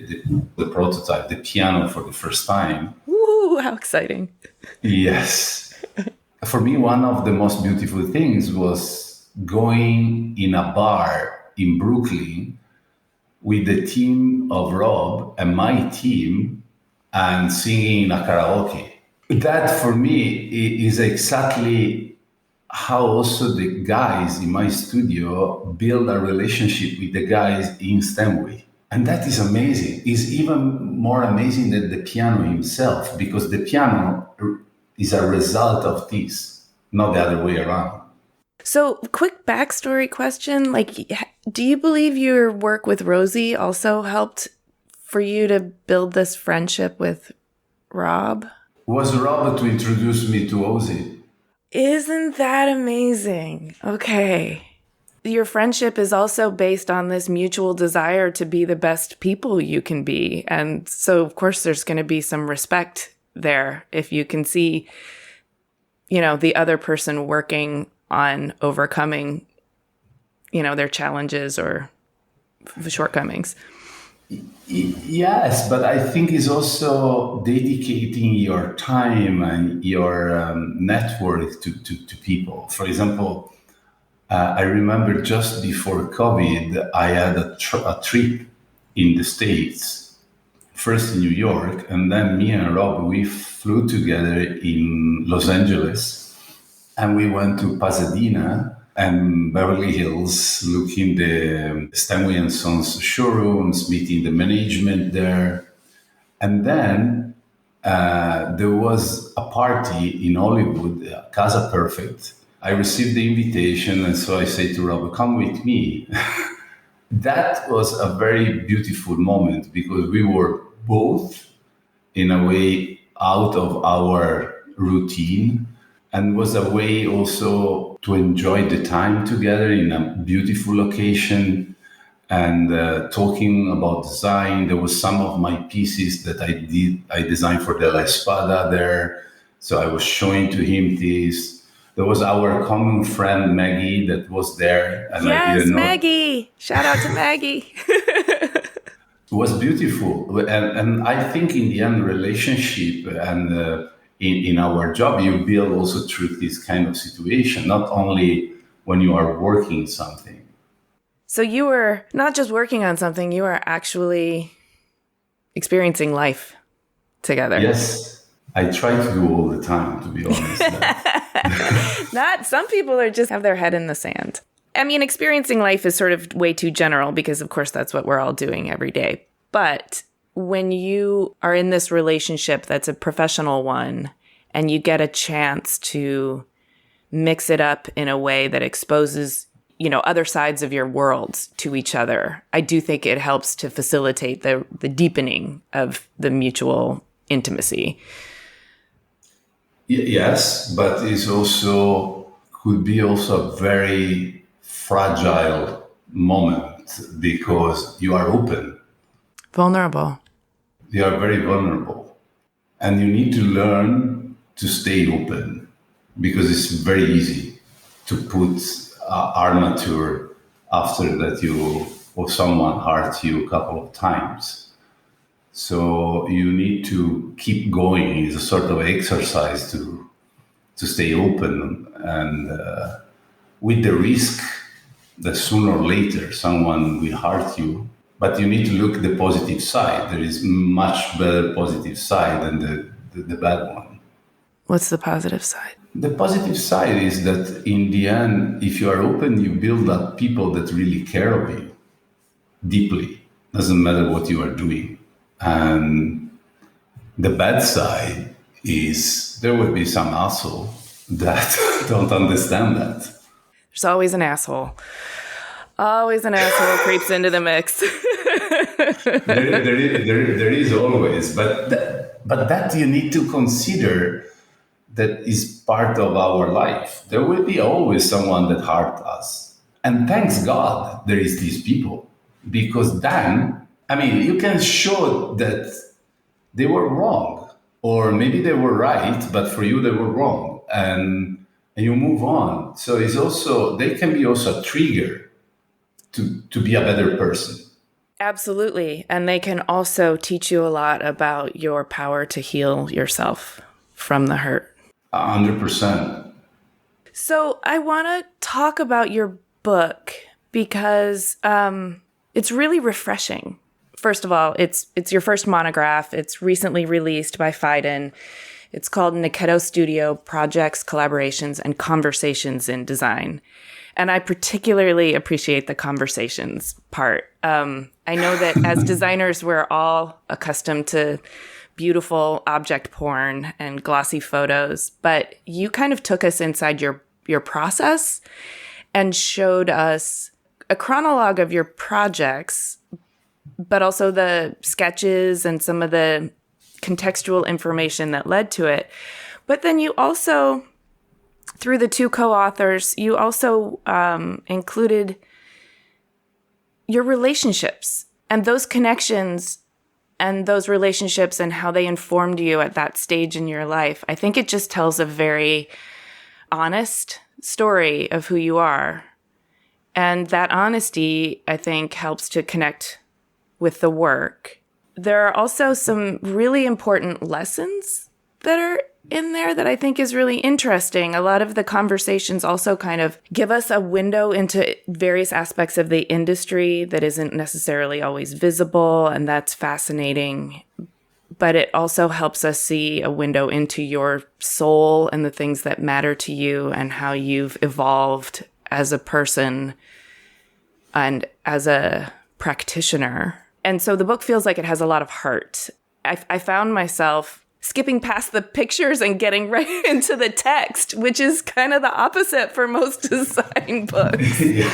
Speaker 1: the prototype, the piano for the first time.
Speaker 2: Woo, how exciting.
Speaker 1: Yes. For me, one of the most beautiful things was going in a bar in Brooklyn with the team of Rob and my team and singing in a karaoke. That for me is exactly how also the guys in my studio build a relationship with the guys in Stanway. And that is amazing. It's even more amazing than the piano himself, because the piano is a result of this, not the other way around.
Speaker 2: So, quick backstory question. Like, do you believe your work with Rosie also helped for you to build this friendship with Rob?
Speaker 1: Was Rob to introduce me to Ozzy?
Speaker 2: Isn't that amazing? Okay. Your friendship is also based on this mutual desire to be the best people you can be. And so, of course, there's going to be some respect there if you can see, the other person working on overcoming, their challenges or shortcomings.
Speaker 1: Yes, but I think it's also dedicating your time and your network to people. For example, I remember just before COVID, I had a trip in the States, first in New York, and then me and Rob, we flew together in Los Angeles, and we went to Pasadena and Beverly Hills, looking the Stanway and Sons showrooms, meeting the management there. And then there was a party in Hollywood, Casa Perfect. I received the invitation, and so I said to Rob, come with me. That was a very beautiful moment because we were both, in a way, out of our routine, and was a way also to enjoy the time together in a beautiful location and talking about design. There was some of my pieces that I designed for De La Espada there. So I was showing to him this. There was our common friend, Maggie, that was there. And
Speaker 2: yes,
Speaker 1: I didn't know.
Speaker 2: Maggie. Shout out to Maggie.
Speaker 1: It was beautiful. And I think in the end, relationship and in our job, you build also through this kind of situation, not only when you are working something.
Speaker 2: So you were not just working on something, you were actually experiencing life together.
Speaker 1: Yes, I try to do all the time, to be honest.
Speaker 2: Not some people are just have their head in the sand. I mean, experiencing life is sort of way too general because, of course, that's what we're all doing every day. But when you are in this relationship that's a professional one and you get a chance to mix it up in a way that exposes, other sides of your worlds to each other. I do think it helps to facilitate the deepening of the mutual intimacy.
Speaker 1: Yes, but it's also could be also a very fragile moment because you are open.
Speaker 2: Vulnerable.
Speaker 1: You are very vulnerable. And you need to learn to stay open because it's very easy to put armature after that you or someone hurt you a couple of times. So you need to keep going. It's a sort of exercise to stay open and with the risk that sooner or later someone will hurt you. But you need to look at the positive side. There is much better positive side than the bad one.
Speaker 2: What's the positive side?
Speaker 1: The positive side is that in the end, if you are open, you build up people that really care of you deeply. Doesn't matter what you are doing. And the bad side is there will be some asshole that don't understand that.
Speaker 2: There's always an asshole. Always an asshole creeps into the mix.
Speaker 1: there is always, but that you need to consider that is part of our life. There will be always someone that hurt us. And thanks God there is these people. Because then, you can show that they were wrong. Or maybe they were right, but for you they were wrong. And you move on. So it's also, they can be also a trigger to be a better person.
Speaker 2: Absolutely. And they can also teach you a lot about your power to heal yourself from the hurt.
Speaker 1: 100%.
Speaker 2: So I want to talk about your book because it's really refreshing. First of all, it's your first monograph. It's recently released by Phaidon. It's called Nichetto Studio, Projects, Collaborations, and Conversations in Design. And I particularly appreciate the conversations part. I know that as designers, we're all accustomed to beautiful object porn and glossy photos, but you kind of took us inside your process and showed us a chronologue of your projects, but also the sketches and some of the contextual information that led to it. But then you also, through the two co-authors, you also included your relationships and those connections and those relationships and how they informed you at that stage in your life. I think it just tells a very honest story of who you are. And that honesty, I think, helps to connect with the work. There are also some really important lessons that are in there that I think is really interesting. A lot of the conversations also kind of give us a window into various aspects of the industry that isn't necessarily always visible, and that's fascinating. But it also helps us see a window into your soul and the things that matter to you and how you've evolved as a person and as a practitioner. And so the book feels like it has a lot of heart. I found myself skipping past the pictures and getting right into the text, which is kind of the opposite for most design books.
Speaker 1: Yeah.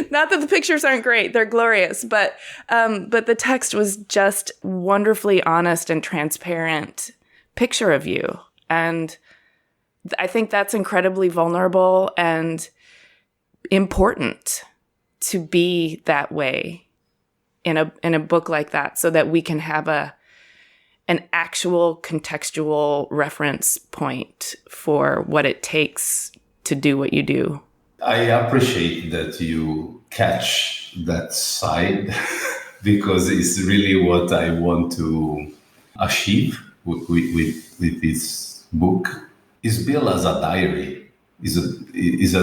Speaker 2: Not that the pictures aren't great, they're glorious, but the text was just wonderfully honest and transparent picture of you. And I think that's incredibly vulnerable and important to be that way in a book like that, so that we can have an actual contextual reference point for what it takes to do what you do.
Speaker 1: I appreciate that you catch that side because it's really what I want to achieve with this book. It's built as a diary. Is a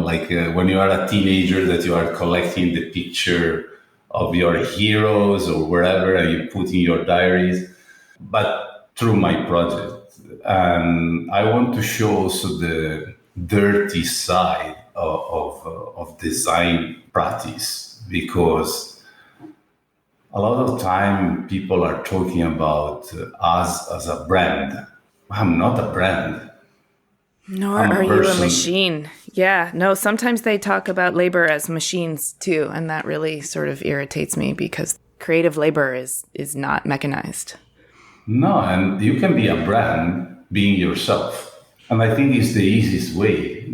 Speaker 1: like when you are a teenager that you are collecting the picture of your heroes or wherever and you put in your diaries, but through my project. And I want to show also the dirty side of design practice, because a lot of time people are talking about us as a brand, I'm not a brand.
Speaker 2: Nor
Speaker 1: I'm
Speaker 2: are
Speaker 1: a
Speaker 2: you a
Speaker 1: person.
Speaker 2: machine. Yeah, no, sometimes they talk about labor as machines too, and that really sort of irritates me because creative labor is not mechanized.
Speaker 1: No, and you can be a brand being yourself. And I think it's the easiest way,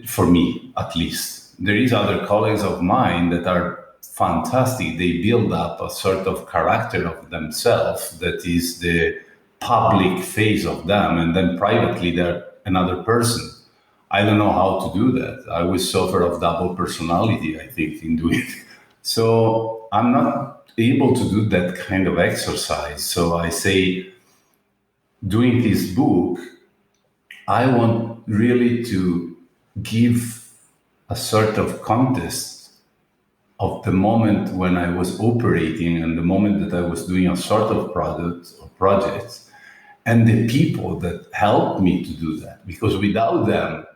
Speaker 1: for me at least. There is other colleagues of mine that are fantastic. They build up a sort of character of themselves that is the public face of them, and then privately they're another person. I don't know how to do that. I will suffer of double personality, I think, in doing it. So I'm not able to do that kind of exercise. So I say, doing this book, I want really to give a sort of contest of the moment when I was operating and the moment that I was doing a sort of product or project and the people that helped me to do that. Because without them,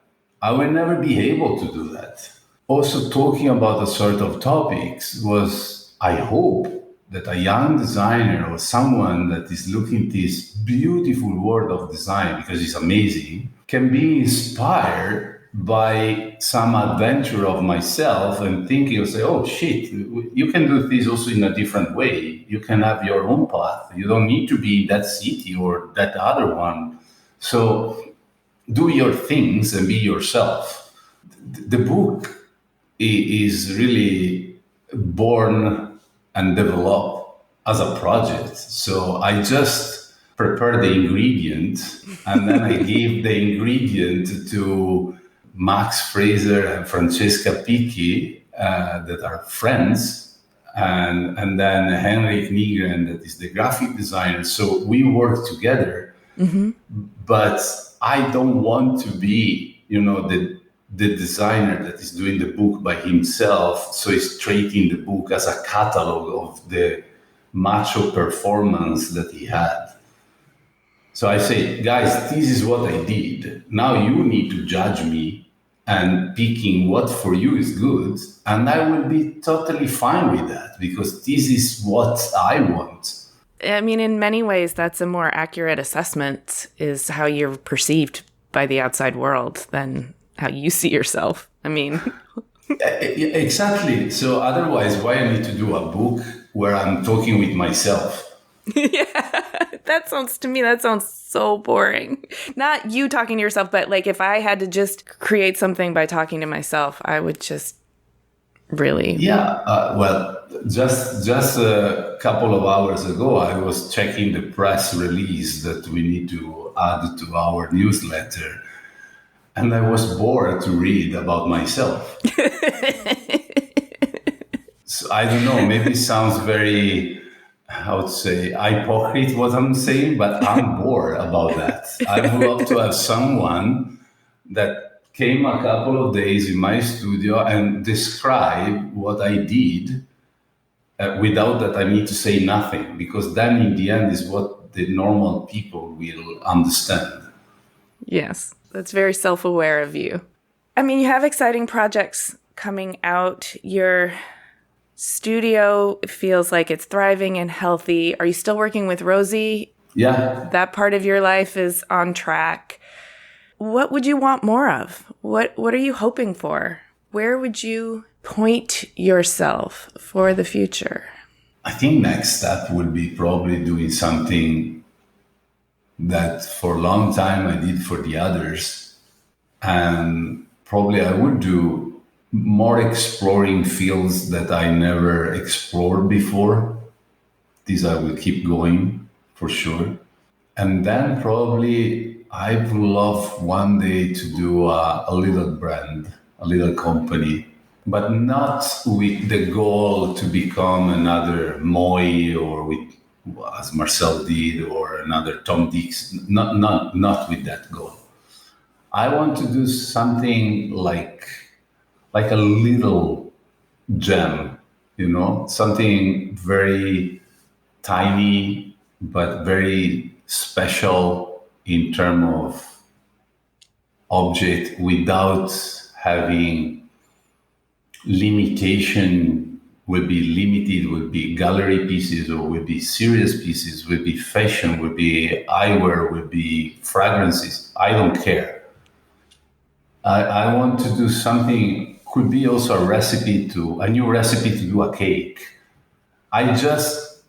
Speaker 1: I will never be able to do that. Also, talking about the sort of topics was, I hope that a young designer or someone that is looking at this beautiful world of design, because it's amazing, can be inspired by some adventure of myself and thinking, say, oh shit, you can do this also in a different way. You can have your own path. You don't need to be in that city or that other one. So do your things and be yourself. The book is really born and developed as a project. So I just prepared the ingredient and then I gave the ingredient to Max Fraser and Francesca Picchi, that are friends, and then Henrik Nygren, that is the graphic designer. So we work together, but I don't want to be, the designer that is doing the book by himself. So he's treating the book as a catalog of the macho performance that he had. So I say, guys, this is what I did. Now you need to judge me and picking what for you is good. And I will be totally fine with that because this is what I want.
Speaker 2: I mean, in many ways, that's a more accurate assessment, is how you're perceived by the outside world than how you see yourself. I mean,
Speaker 1: Exactly. So otherwise, why I need to do a book where I'm talking with myself?
Speaker 2: yeah, that sounds so boring. Not you talking to yourself, but like if I had to just create something by talking to myself, I would just really.
Speaker 1: Yeah. Well, just a couple of hours ago, I was checking the press release that we need to add to our newsletter, and I was bored to read about myself. So I don't know. Maybe it sounds very, how to say, hypocrite what I'm saying, but I'm bored about that. I would love to have someone that came a couple of days in my studio and describe what I did, without that I need to say nothing, because then in the end is what the normal people will understand.
Speaker 2: Yes, that's very self-aware of you. I mean, you have exciting projects coming out. Your studio feels like it's thriving and healthy. Are you still working with Rosie?
Speaker 1: Yeah.
Speaker 2: That part of your life is on track. What would you want more of? What are you hoping for? Where would you point yourself for the future?
Speaker 1: I think next step would be probably doing something that for a long time I did for the others. And probably I would do more exploring fields that I never explored before. These I will keep going for sure. And then probably I would love one day to do a little brand, a little company, but not with the goal to become another Moy or with, as Marcel did, or another Tom Dix. Not with that goal. I want to do something like a little gem, something very tiny but very special in terms of object without having limitation would be limited, would be gallery pieces, or would be serious pieces, would be fashion, would be eyewear, would be fragrances. I don't care. I want to do something, could be also a new recipe to do a cake. I just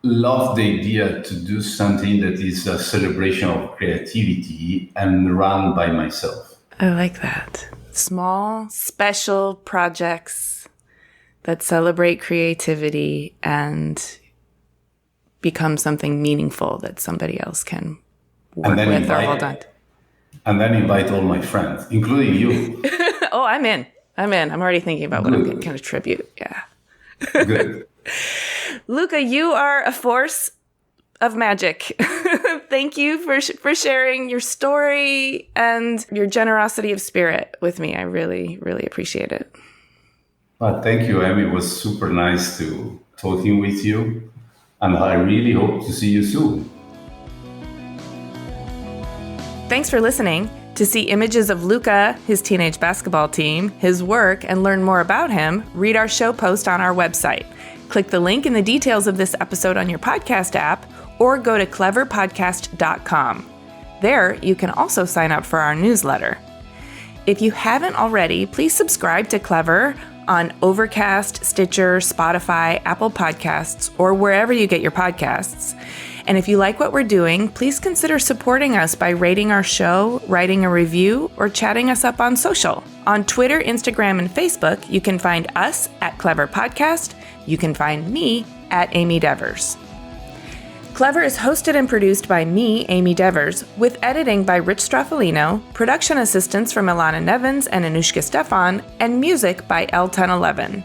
Speaker 1: love the idea to do something that is a celebration of creativity and run by myself.
Speaker 2: I like that. Small, special projects that celebrate creativity and become something meaningful that somebody else can work with or hold on to.
Speaker 1: And then invite all my friends, including you.
Speaker 2: Oh, I'm in. I'm already thinking about what I'm going to contribute. Yeah.
Speaker 1: Good.
Speaker 2: Luca, you are a force of magic. Thank you for sharing your story and your generosity of spirit with me. I really, really appreciate it.
Speaker 1: Thank you, Amy. It was super nice to talking with you. And I really hope to see you soon.
Speaker 2: Thanks for listening. To see images of Luca, his teenage basketball team, his work, and learn more about him, read our show post on our website. Click the link in the details of this episode on your podcast app, or go to cleverpodcast.com. There, you can also sign up for our newsletter. If you haven't already, please subscribe to Clever on Overcast, Stitcher, Spotify, Apple Podcasts, or wherever you get your podcasts. And if you like what we're doing, please consider supporting us by rating our show, writing a review, or chatting us up on social. On Twitter, Instagram, and Facebook, you can find us at Clever Podcast. You can find me at Amy Devers. Clever is hosted and produced by me, Amy Devers, with editing by Rich Straffolino, production assistance from Ilana Nevins and Anushka Stefan, and music by L1011.